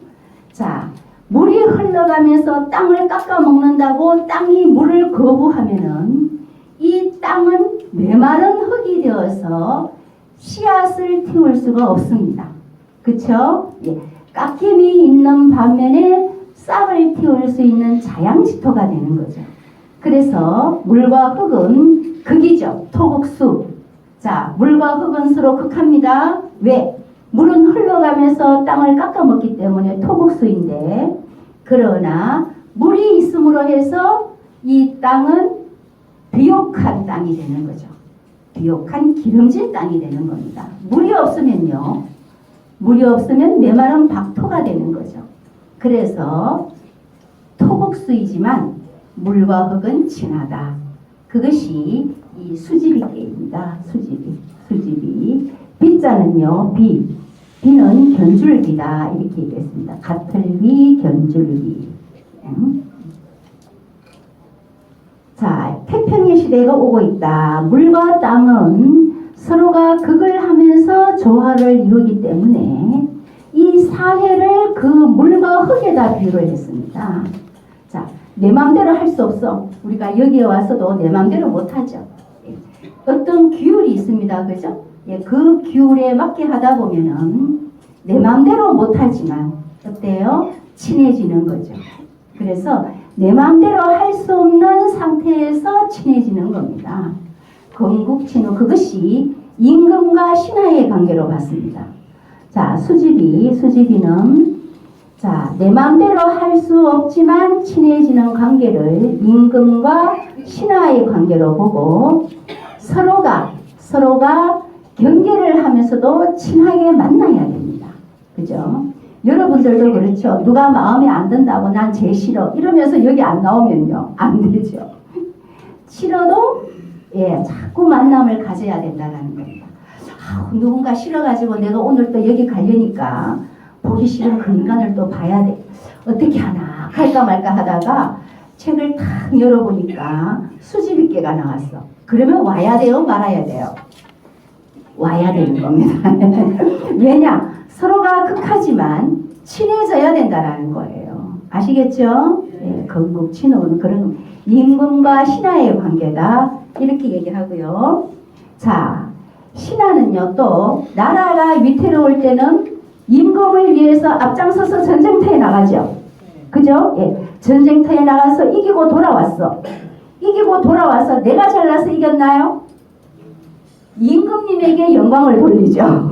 자, 물이 흘러가면서 땅을 깎아먹는다고 땅이 물을 거부하면은 이 땅은 메마른 흙이 되어서 씨앗을 틔울 수가 없습니다. 그쵸? 예. 깎임이 있는 반면에 싹을 틔울 수 있는 자양지토가 되는 거죠. 그래서 물과 흙은 극이죠. 토극수. 자, 물과 흙은 서로 극합니다. 왜? 물은 흘러가면서 땅을 깎아먹기 때문에 토극수인데, 그러나 물이 있음으로 해서 이 땅은 비옥한 땅이 되는 거죠. 비옥한 기름진 땅이 되는 겁니다. 물이 없으면요, 물이 없으면 메마른 박토가 되는 거죠. 그래서 토국수이지만 물과 흙은 친하다. 그것이 이 수지비계입니다. 수지비. 비자는요, 비는 견줄비다 이렇게 얘기했습니다. 가틀비, 견줄비. 자, 태평의 시대가 오고 있다. 물과 땅은 서로가 극을 하면서 조화를 이루기 때문에 이 이 사회를 그 물과 흙에다 비유를 했습니다. 자, 내 마음대로 할 수 없어. 우리가 여기에 와서도 내 마음대로 못하죠. 어떤 규율이 있습니다. 그죠? 그 규율에 맞게 하다 보면은 내 마음대로 못하지만 어때요? 친해지는 거죠. 그래서 내 마음대로 할 수 없는 상태에서 친해지는 겁니다. 건국친후, 그것이 임금과 신하의 관계로 봤습니다. 자, 수집이는 자, 내 마음대로 할 수 없지만 친해지는 관계를 임금과 신하의 관계로 보고 서로가 경계를 하면서도 친하게 만나야 됩니다. 그죠? 여러분들도 그렇죠. 누가 마음에 안 든다고 난 쟤 싫어 이러면서 여기 안 나오면요 안 되죠. 싫어도 자꾸 만남을 가져야 된다는 겁니다. 누군가 싫어가지고 내가 오늘 또 여기 가려니까 보기 싫은 그 인간을 또 봐야 돼. 어떻게 하나 갈까 말까 하다가 책을 탁 열어보니까 수집이께가 나왔어. 그러면 와야 돼요? 말아야 돼요? 와야 되는 겁니다. 왜냐? 서로가 극하지만 친해져야 된다는 거예요. 아시겠죠? 건국친후는 그런 임금과 신하의 관계다. 이렇게 얘기하고요. 자, 신하는요, 또 나라가 위태로울 때는 임금을 위해서 앞장서서 전쟁터에 나가죠. 그죠? 전쟁터에 나가서 이기고 돌아왔어. 이기고 돌아와서 내가 잘나서 이겼나요? 임금님에게 영광을 돌리죠.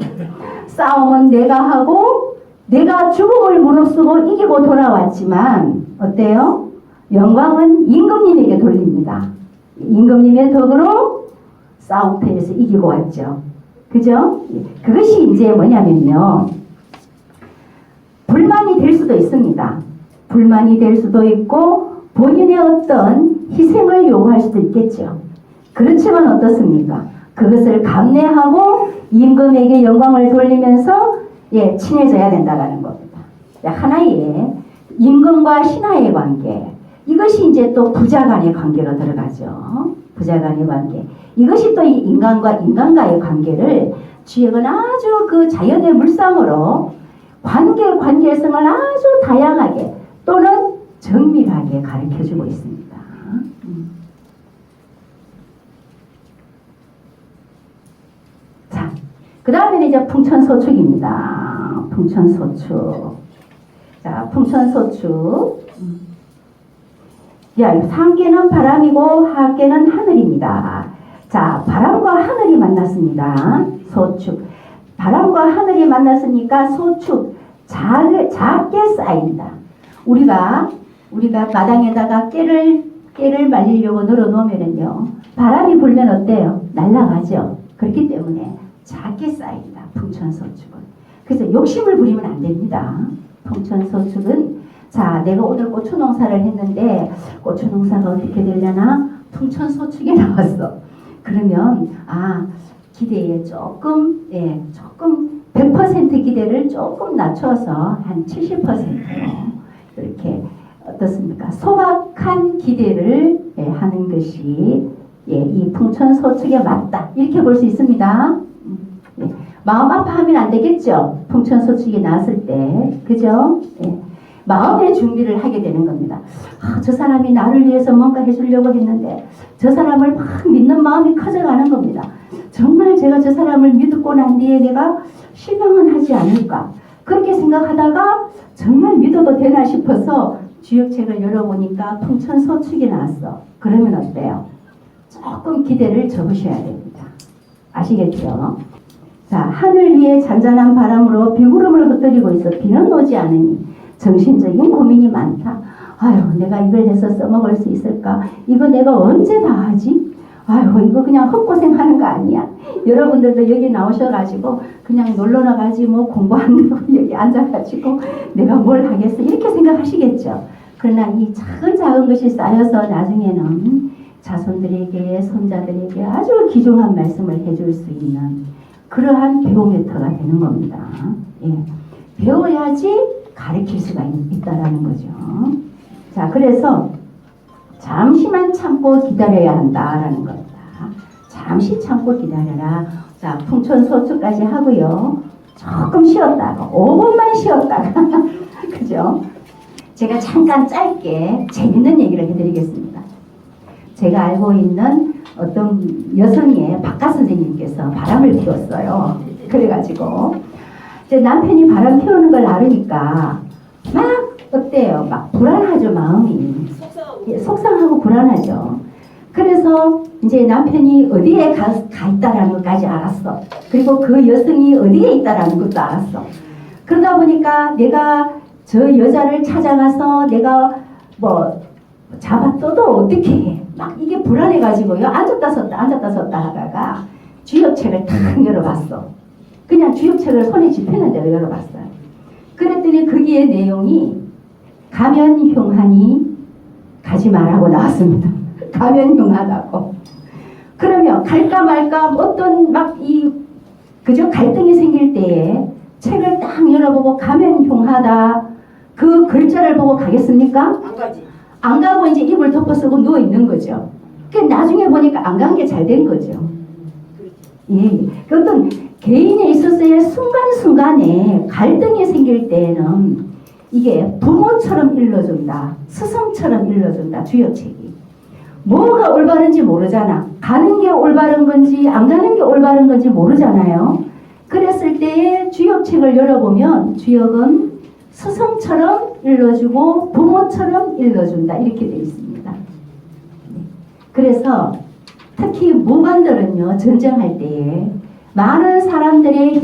싸움은 내가 하고 내가 죽음을 무릅쓰고 이기고 돌아왔지만 어때요? 영광은 임금님에게 돌립니다. 임금님의 덕으로 싸움터에서 이기고 왔죠. 그죠? 그것이 이제 뭐냐면요. 불만이 될 수도 있습니다. 불만이 될 수도 있고 본인의 어떤 희생을 요구할 수도 있겠죠. 그렇지만 어떻습니까? 그것을 감내하고 임금에게 영광을 돌리면서 친해져야 된다는 겁니다. 하나의 임금과 신하의 관계, 이것이 이제 또 부자 간의 관계로 들어가죠. 부자 간의 관계. 이것이 또 이 인간과 인간과의 관계를 주역은 아주 그 자연의 물상으로 관계성을 아주 다양하게 또는 정밀하게 가르쳐주고 있습니다. 자, 그 다음에는 이제 풍천소축입니다. 풍천소축. 자, 풍천소축. 야, 상계는 바람이고 하계는 하늘입니다. 자, 바람과 하늘이 만났습니다. 소축. 바람과 하늘이 만났으니까 소축. 작게 쌓인다. 우리가 마당에다가 깨를 말리려고 널어놓으면요. 바람이 불면 어때요? 날아가죠. 그렇기 때문에 작게 쌓인다. 풍천소축은. 그래서 욕심을 부리면 안 됩니다. 풍천소축은 자, 내가 오늘 고추 농사를 했는데 고추 농사가 어떻게 되려나? 풍천소축이 나왔어. 그러면 기대에 조금 100% 기대를 조금 낮춰서 한 70%로 이렇게 어떻습니까? 소박한 기대를 하는 것이 이 풍천소축에 맞다. 이렇게 볼 수 있습니다. 마음 아파하면 안 되겠죠? 풍천소축이 나왔을 때. 그죠? 마음의 준비를 하게 되는 겁니다. 저 사람이 나를 위해서 뭔가 해주려고 했는데 저 사람을 막 믿는 마음이 커져가는 겁니다. 정말 제가 저 사람을 믿고 난 뒤에 내가 실망은 하지 않을까. 그렇게 생각하다가 정말 믿어도 되나 싶어서 주역책을 열어보니까 풍천소축이 나왔어. 그러면 어때요? 조금 기대를 접으셔야 됩니다. 아시겠죠? 자, 하늘 위에 잔잔한 바람으로 비구름을 흩뜨리고 있어 비는 오지 않으니 정신적인 고민이 많다. 아유, 내가 이걸 해서 써먹을 수 있을까? 이거 내가 언제 다 하지? 아유, 이거 그냥 헛고생하는 거 아니야? 여러분들도 여기 나오셔가지고 그냥 놀러 나가지 뭐 공부한다고 여기 앉아가지고 내가 뭘 하겠어? 이렇게 생각하시겠죠? 그러나 이 작은 것이 쌓여서 나중에는 자손들에게 손자들에게 아주 귀중한 말씀을 해줄 수 있는 그러한 배우메터가 되는 겁니다. 배워야지 가르칠 수가 있다라는 거죠. 자, 그래서 잠시만 참고 기다려야 한다라는 겁니다. 잠시 참고 기다려라. 자, 풍천소축까지 하고요. 조금 쉬었다가 5분만 쉬었다가 그죠? 제가 잠깐 짧게 재밌는 얘기를 해드리겠습니다. 제가 알고 있는 어떤 여성의 박가 선생님께서 바람을 피웠어요. 그래가지고 이제 남편이 바람 피우는 걸 알으니까 막 어때요? 막 불안하죠, 마음이. 속상하고 불안하죠. 그래서 이제 남편이 어디에 가 있다라는 것까지 알았어. 그리고 그 여성이 어디에 있다라는 것도 알았어. 그러다 보니까 내가 저 여자를 찾아가서 내가 뭐 잡아떠도 어떻게 해. 막 이게 불안해가지고요. 앉았다 섰다 하다가 주역책을 탁 열어봤어. 그냥 주역책을 손에 집히는 대로 열어봤어요. 그랬더니 거기에 내용이 가면 흉하니 가지 말라고 나왔습니다. 가면 흉하다고. 그러면 갈까 말까 어떤 그저 갈등이 생길 때에 책을 딱 열어보고 가면 흉하다 그 글자를 보고 가겠습니까? 안 가지. 안 가고 이제 입을 덮어쓰고 누워 있는 거죠. 그 나중에 보니까 안 간 게 잘 된 거죠. 예, 그 어떤 개인에 있어서의 순간순간에 갈등이 생길 때에는 이게 부모처럼 일러준다, 스승처럼 일러준다, 주역책이. 뭐가 올바른지 모르잖아. 가는 게 올바른 건지 안 가는 게 올바른 건지 모르잖아요. 그랬을 때에 주역책을 열어보면 주역은 스승처럼 일러주고 부모처럼 일러준다 이렇게 되어 있습니다. 그래서 특히 무관들은요, 전쟁할 때에 많은 사람들의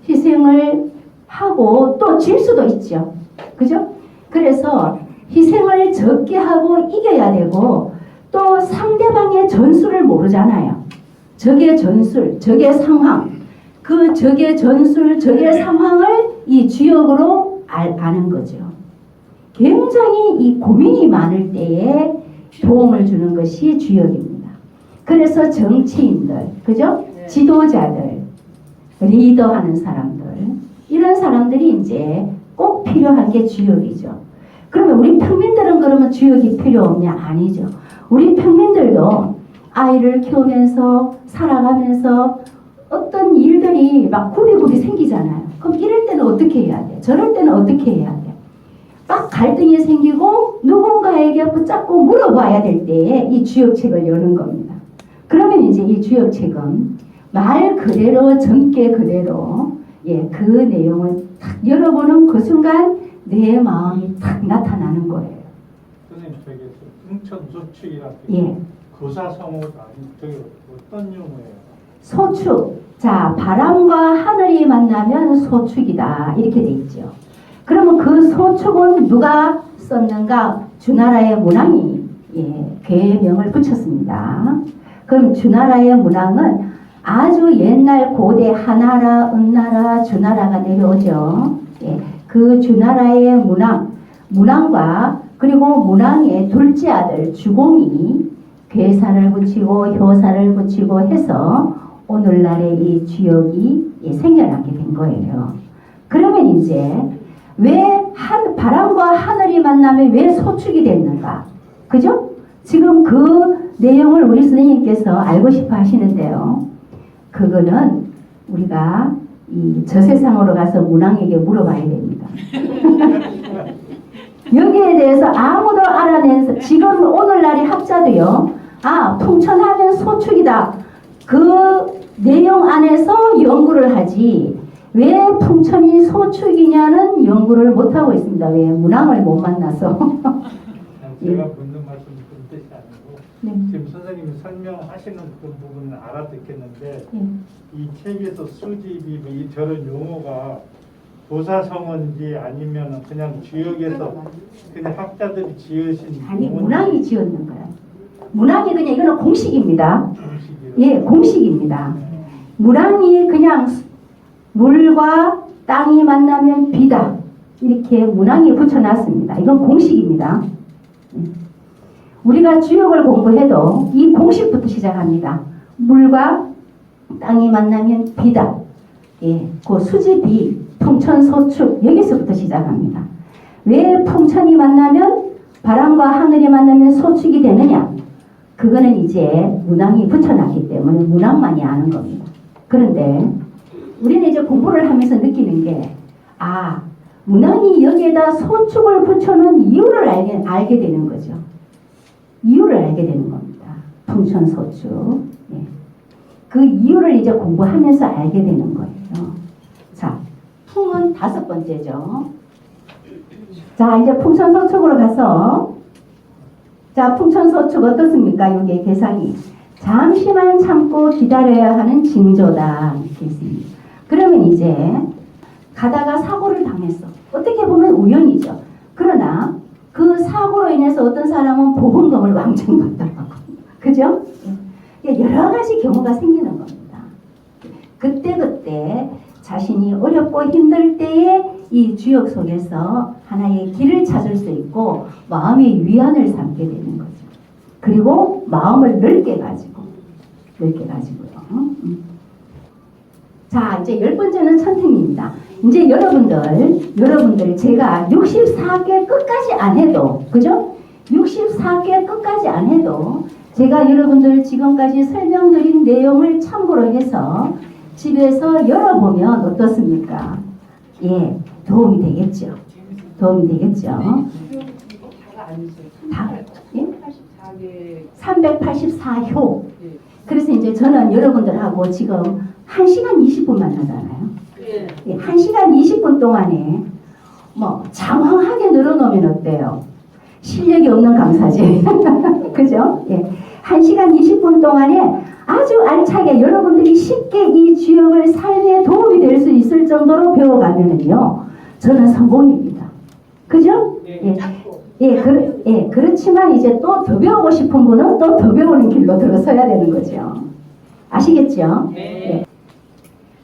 희생을 하고 또 질 수도 있죠. 그죠? 그래서 희생을 적게 하고 이겨야 되고 또 상대방의 전술을 모르잖아요. 적의 전술, 적의 상황, 그 적의 전술, 적의 상황을 이 주역으로 아는 거죠. 굉장히 이 고민이 많을 때에 도움을 주는 것이 주역입니다. 그래서 정치인들, 그죠? 지도자들, 리더하는 사람들, 이런 사람들이 이제 꼭 필요한 게 주역이죠. 그러면 우리 평민들은 그러면 주역이 필요 없냐? 아니죠. 우리 평민들도 아이를 키우면서 살아가면서 어떤 일들이 막 굽이굽이 생기잖아요. 그럼 이럴 때는 어떻게 해야 돼? 저럴 때는 어떻게 해야 돼? 막 갈등이 생기고 누군가에게 붙잡고 물어봐야 될 때에 이 주역책을 여는 겁니다. 그러면 이제 이 주역책은 말 그대로 전개 그대로 그 내용을 탁 열어보는 그 순간 내 마음이 탁 나타나는 거예요. 선생님, 저기 풍천소축이라는 예. 교사성어가 저기 어떤 용어예요? 소축. 자, 바람과 하늘이 만나면 소축이다 이렇게 돼 있죠. 그러면 그 소축은 누가 썼는가? 주나라의 문왕이 계명을 붙였습니다. 그럼 주나라의 문왕은 아주 옛날 고대 하나라, 은나라, 주나라가 내려오죠. 그 주나라의 문왕과 그리고 문왕의 둘째 아들 주공이 괴사를 붙이고 효사를 붙이고 해서 오늘날의 이 주역이 생겨나게 된 거예요. 그러면 이제 왜 바람과 하늘이 만나면 왜 소축이 됐는가? 그죠? 지금 그 내용을 우리 선생님께서 알고 싶어 하시는데요. 그거는 우리가 이 저세상으로 가서 문왕에게 물어봐야 됩니다. 여기에 대해서 아무도 알아내서 지금 오늘날의 학자도요. 풍천하면 소축이다. 그 내용 안에서 연구를 하지 왜 풍천이 소축이냐는 연구를 못하고 있습니다. 왜? 문왕을 못 만나서. 제가 묻는 말씀은 그런 뜻이 아니고 네. 지금 선생님이 설명하시는 그 부분은 알아듣겠는데 네. 이 책에서 수집이 이 저런 용어가 교사성어인지 아니면 그냥 주역에서 그냥 학자들이 지으신 아니 용어인지 문왕이 지었는 거예요. 문왕이 그냥 이거는 공식입니다. 공식이라고. 예, 공식입니다. 문왕이 그냥 물과 땅이 만나면 비다. 이렇게 문왕이 붙여놨습니다. 이건 공식입니다. 우리가 주역을 공부해도 이 공식부터 시작합니다. 물과 땅이 만나면 비다. 그 수지비, 풍천소축 여기서부터 시작합니다. 왜 풍천이 만나면 바람과 하늘이 만나면 소축이 되느냐? 그거는 이제 문왕이 붙여놨기 때문에 문왕만이 아는 겁니다. 그런데 우리는 이제 공부를 하면서 느끼는 게, 문왕이 여기에다 소축을 붙여놓은 이유를 알게 되는 거죠. 이유를 알게 되는 겁니다. 풍천소축. 예. 그 이유를 이제 공부하면서 알게 되는 거예요. 자, 풍은 5번째죠. 자, 이제 풍천소축으로 가서, 자, 풍천소축 어떻습니까? 여기에 개상이. 잠시만 참고 기다려야 하는 징조다. 이렇게 있습니다. 그러면 이제 가다가 사고를 당했어. 어떻게 보면 우연이죠. 그러나 그 사고로 인해서 어떤 사람은 보험금을 왕창 받더라고. 그죠? 여러 가지 경우가 생기는 겁니다. 그때 자신이 어렵고 힘들 때에 이 주역 속에서 하나의 길을 찾을 수 있고 마음의 위안을 삼게 되는 거죠. 그리고 마음을 넓게 가지고요. 자, 이제 10번째는 천택입니다. 이제 여러분들 제가 64개 끝까지 안 해도, 그죠? 64개 끝까지 안 해도 제가 여러분들 지금까지 설명드린 내용을 참고로 해서 집에서 열어보면 어떻습니까? 예, 도움이 되겠죠. 다, 예? 384호. 그래서 이제 저는 여러분들하고 지금 1시간 20분 만나잖아요. 예, 1시간 20분 동안에 뭐 장황하게 늘어놓으면 어때요? 실력이 없는 강사지. 그죠? 예. 1시간 20분 동안에 아주 알차게 여러분들이 쉽게 이 주역을 삶에 도움이 될 수 있을 정도로 배워가면은요, 저는 성공입니다. 그죠? 그렇지만 이제 또 더 배우고 싶은 분은 또 더 배우는 길로 들어서야 되는 거죠. 아시겠죠? 예.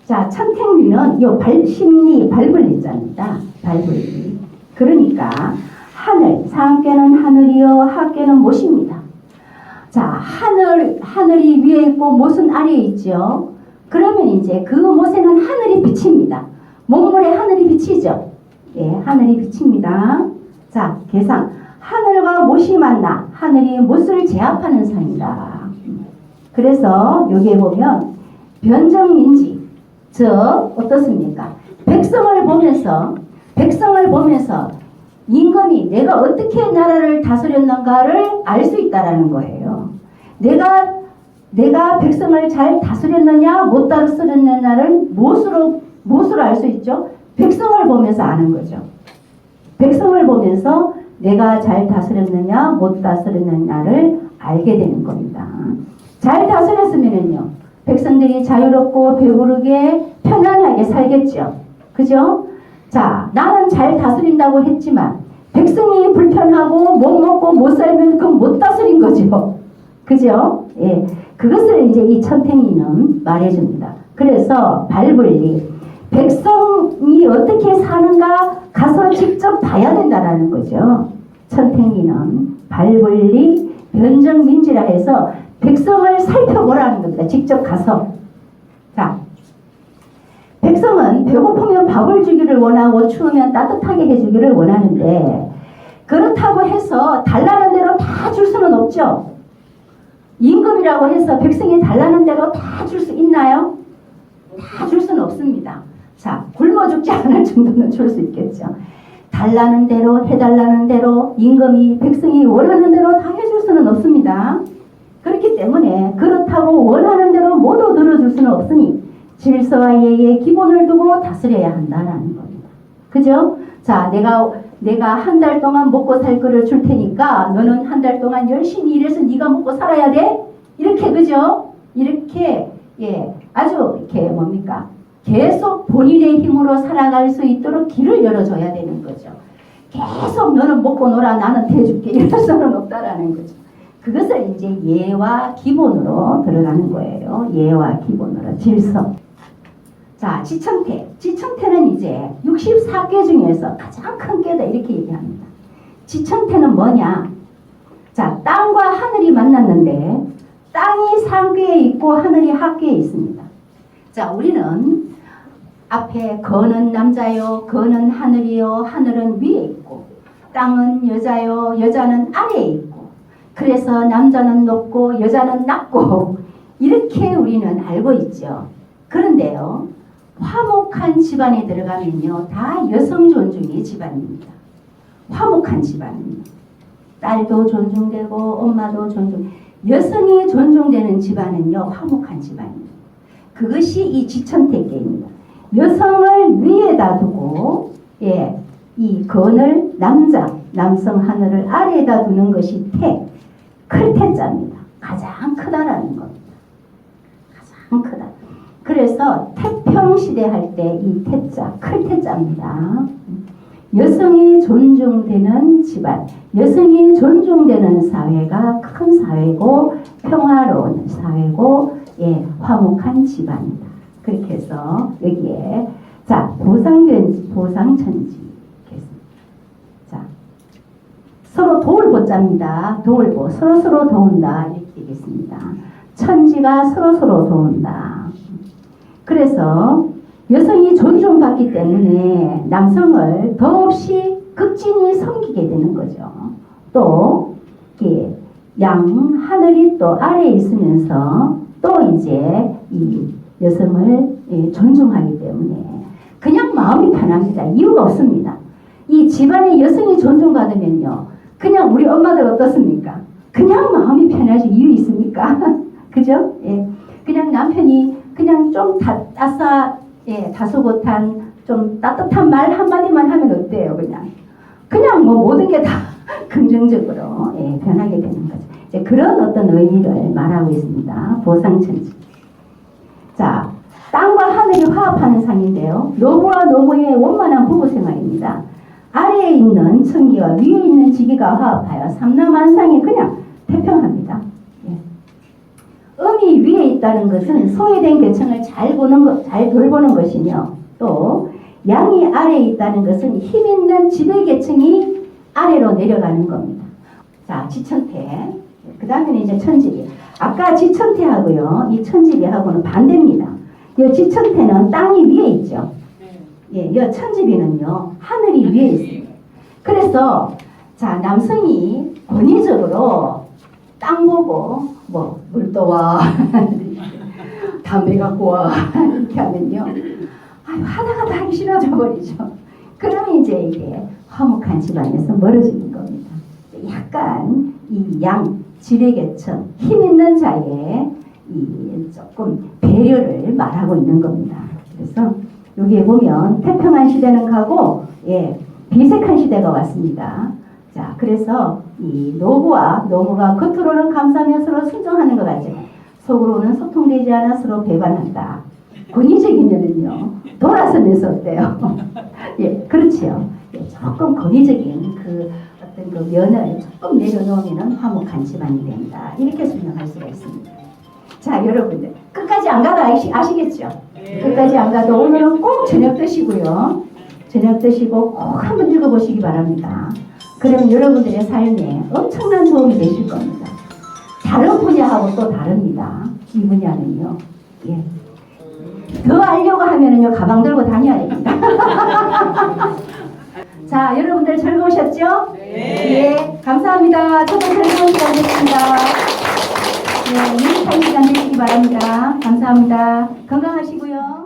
자, 천택리는 요 심리 발불리자입니다. 발불리. 그러니까 하늘, 상께는 하늘이요 하께는 못입니다. 자, 하늘이 위에 있고 못은 아래에 있죠. 그러면 이제 그 못에는 하늘이 비칩니다. 목물에 하늘이 비치죠. 예, 하늘이 비칩니다. 자, 계상. 하늘과 못이 만나 하늘이 못을 제압하는 상이다. 그래서 여기에 보면 변정민지, 어떻습니까? 백성을 보면서 임금이 내가 어떻게 나라를 다스렸는가를 알 수 있다라는 거예요. 내가 백성을 잘 다스렸느냐 못 다스렸느냐를 무엇으로 알 수 있죠? 백성을 보면서 아는 거죠. 백성을 보면서 내가 잘 다스렸느냐 못 다스렸느냐를 알게 되는 겁니다. 잘 다스렸으면은요, 백성들이 자유롭고 배부르게 편안하게 살겠죠. 그죠? 자, 나는 잘 다스린다고 했지만 백성이 불편하고 못 먹고 못 살면 그건 못 다스린 거죠. 그죠? 예, 그것을 이제 이 천택리는 말해줍니다. 그래서 발불리, 백성이 어떻게 사는가 가서 직접 봐야 된다라는 거죠. 천택리는 발불리 변정민지라 해서 백성을 살펴보라는 겁니다. 직접 가서. 자, 백성은 배고프면 밥을 주기를 원하고 추우면 따뜻하게 해주기를 원하는데, 그렇다고 해서 달라는 대로 다 줄 수는 없죠. 임금이라고 해서 백성이 달라는 대로 다 줄 수 있나요? 다 줄 수는 없습니다. 자, 굶어 죽지 않을 정도는 줄 수 있겠죠. 달라는 대로, 해달라는 대로, 임금이 백성이 원하는 대로 다 해줄 수는 없습니다. 그렇기 때문에 그렇다고 원하는 대로 모두 들어줄 수는 없으니 질서와 예의의 기본을 두고 다스려야 한다는 겁니다. 그죠? 자, 내가 한 달 동안 먹고 살 거를 줄 테니까 너는 한 달 동안 열심히 일해서 네가 먹고 살아야 돼? 이렇게, 그죠? 이렇게, 예, 아주 이렇게 뭡니까? 계속 본인의 힘으로 살아갈 수 있도록 길을 열어줘야 되는 거죠. 계속 너는 먹고 놀아, 나는 대줄게, 이럴 수는 없다라는 거죠. 그것을 이제 예와 기본으로 들어가는 거예요. 예와 기본으로, 질서. 자, 지천태는 이제 64개 중에서 가장 큰 께다, 이렇게 얘기합니다. 지천태는 뭐냐? 자, 땅과 하늘이 만났는데 땅이 상계에 있고 하늘이 하계에 있습니다. 자, 우리는 앞에 거는 남자요, 거는 하늘이요, 하늘은 위에 있고, 땅은 여자요, 여자는 아래에 있고, 그래서 남자는 높고 여자는 낮고, 이렇게 우리는 알고 있죠. 그런데요, 화목한 집안에 들어가면요, 다 여성 존중의 집안입니다. 화목한 집안입니다. 딸도 존중되고 엄마도 존중. 여성이 존중되는 집안은요, 화목한 집안입니다. 그것이 이 지천태계입니다. 여성을 위에다 두고, 예, 이 건을 남성 하늘을 아래에다 두는 것이 클 태자입니다. 가장 크다라는 겁니다. 가장 크다. 그래서 태평시대 할 때 이 태자, 클 태자입니다. 여성이 존중되는 집안, 여성이 존중되는 사회가 큰 사회고 평화로운 사회고, 예, 화목한 집안이다. 그렇게 해서 여기에 자 보상천지. 자, 서로 도울 보자입니다. 도울보, 서로 도운다 이렇게 되겠습니다. 천지가 서로 도운다. 그래서 여성이 존중받기 때문에 남성을 더없이 극진히 섬기게 되는 거죠. 또 이렇게 하늘이 또 아래에 있으면서 또 이제 이 여성을 존중하기 때문에 그냥 마음이 편합니다. 이유가 없습니다. 이 집안에 여성이 존중받으면요, 그냥 우리 엄마들 어떻습니까? 그냥 마음이 편하지. 이유 있습니까? 그죠? 예. 그냥 남편이 그냥 좀 다소곳한 좀 따뜻한 말 한마디만 하면 어때요? 그냥 뭐 모든 게 다 긍정적으로, 예, 변하게 되는 거죠. 이제 그런 어떤 의미를 말하고 있습니다. 보상천지. 자, 땅과 하늘이 화합하는 상인데요. 노부와 노부의 원만한 부부 생활입니다. 아래에 있는 천기와 위에 있는 지기가 화합하여 삼남한상이 그냥 태평합니다. 예. 음이 위에 있다는 것은 소외된 계층을 잘 돌보는 것이며, 또 양이 아래에 있다는 것은 힘 있는 지배 계층이 아래로 내려가는 겁니다. 자, 지천태. 그 다음에는 이제 천지비. 아까 지천태하고요, 이 천지비하고는 반대입니다. 이 지천태는 땅이 위에 있죠. 예, 이 천지비는요, 하늘이 위에 있습니다. 그래서 자, 남성이 권위적으로 땅 보고 뭐 물도 와, 담배 갖고 와 이렇게 하면요, 하다가 다 하기 싫어져 버리죠. 그러면 이제 이게 화목한 집안에서 멀어지는 겁니다. 약간 이 지배계층, 힘 있는 자의 이 조금 배려를 말하고 있는 겁니다. 그래서 여기에 보면 태평한 시대는 가고, 예, 비색한 시대가 왔습니다. 자, 그래서 이 노부와 노무가 겉으로는 감싸며 서로 순종하는 것 같지만 속으로는 소통되지 않아 서로 배반한다. 권위적이면은요, 돌아서면서 어때요? 예, 그렇지요. 예, 조금 권위적인 그 어떤 그 면을 조금 내려놓으면 화목한 집안이 된다. 이렇게 설명할 수가 있습니다. 자, 여러분들 끝까지 안 가도 아시겠죠? 네. 끝까지 안 가도 오늘은 꼭 저녁 드시고요. 저녁 드시고 꼭 한번 읽어보시기 바랍니다. 그러면 여러분들의 삶에 엄청난 도움이 되실 겁니다. 다른 분야하고 또 다릅니다. 이 분야는요. 예. 더 알려고 하면은요, 가방 들고 다녀야 됩니다. 자, 여러분들 즐거우셨죠? 네. 예, 감사합니다. 저도 즐거운 시간 됐습니다. 네, 유익한 시간 되시기 바랍니다. 감사합니다. 건강하시고요.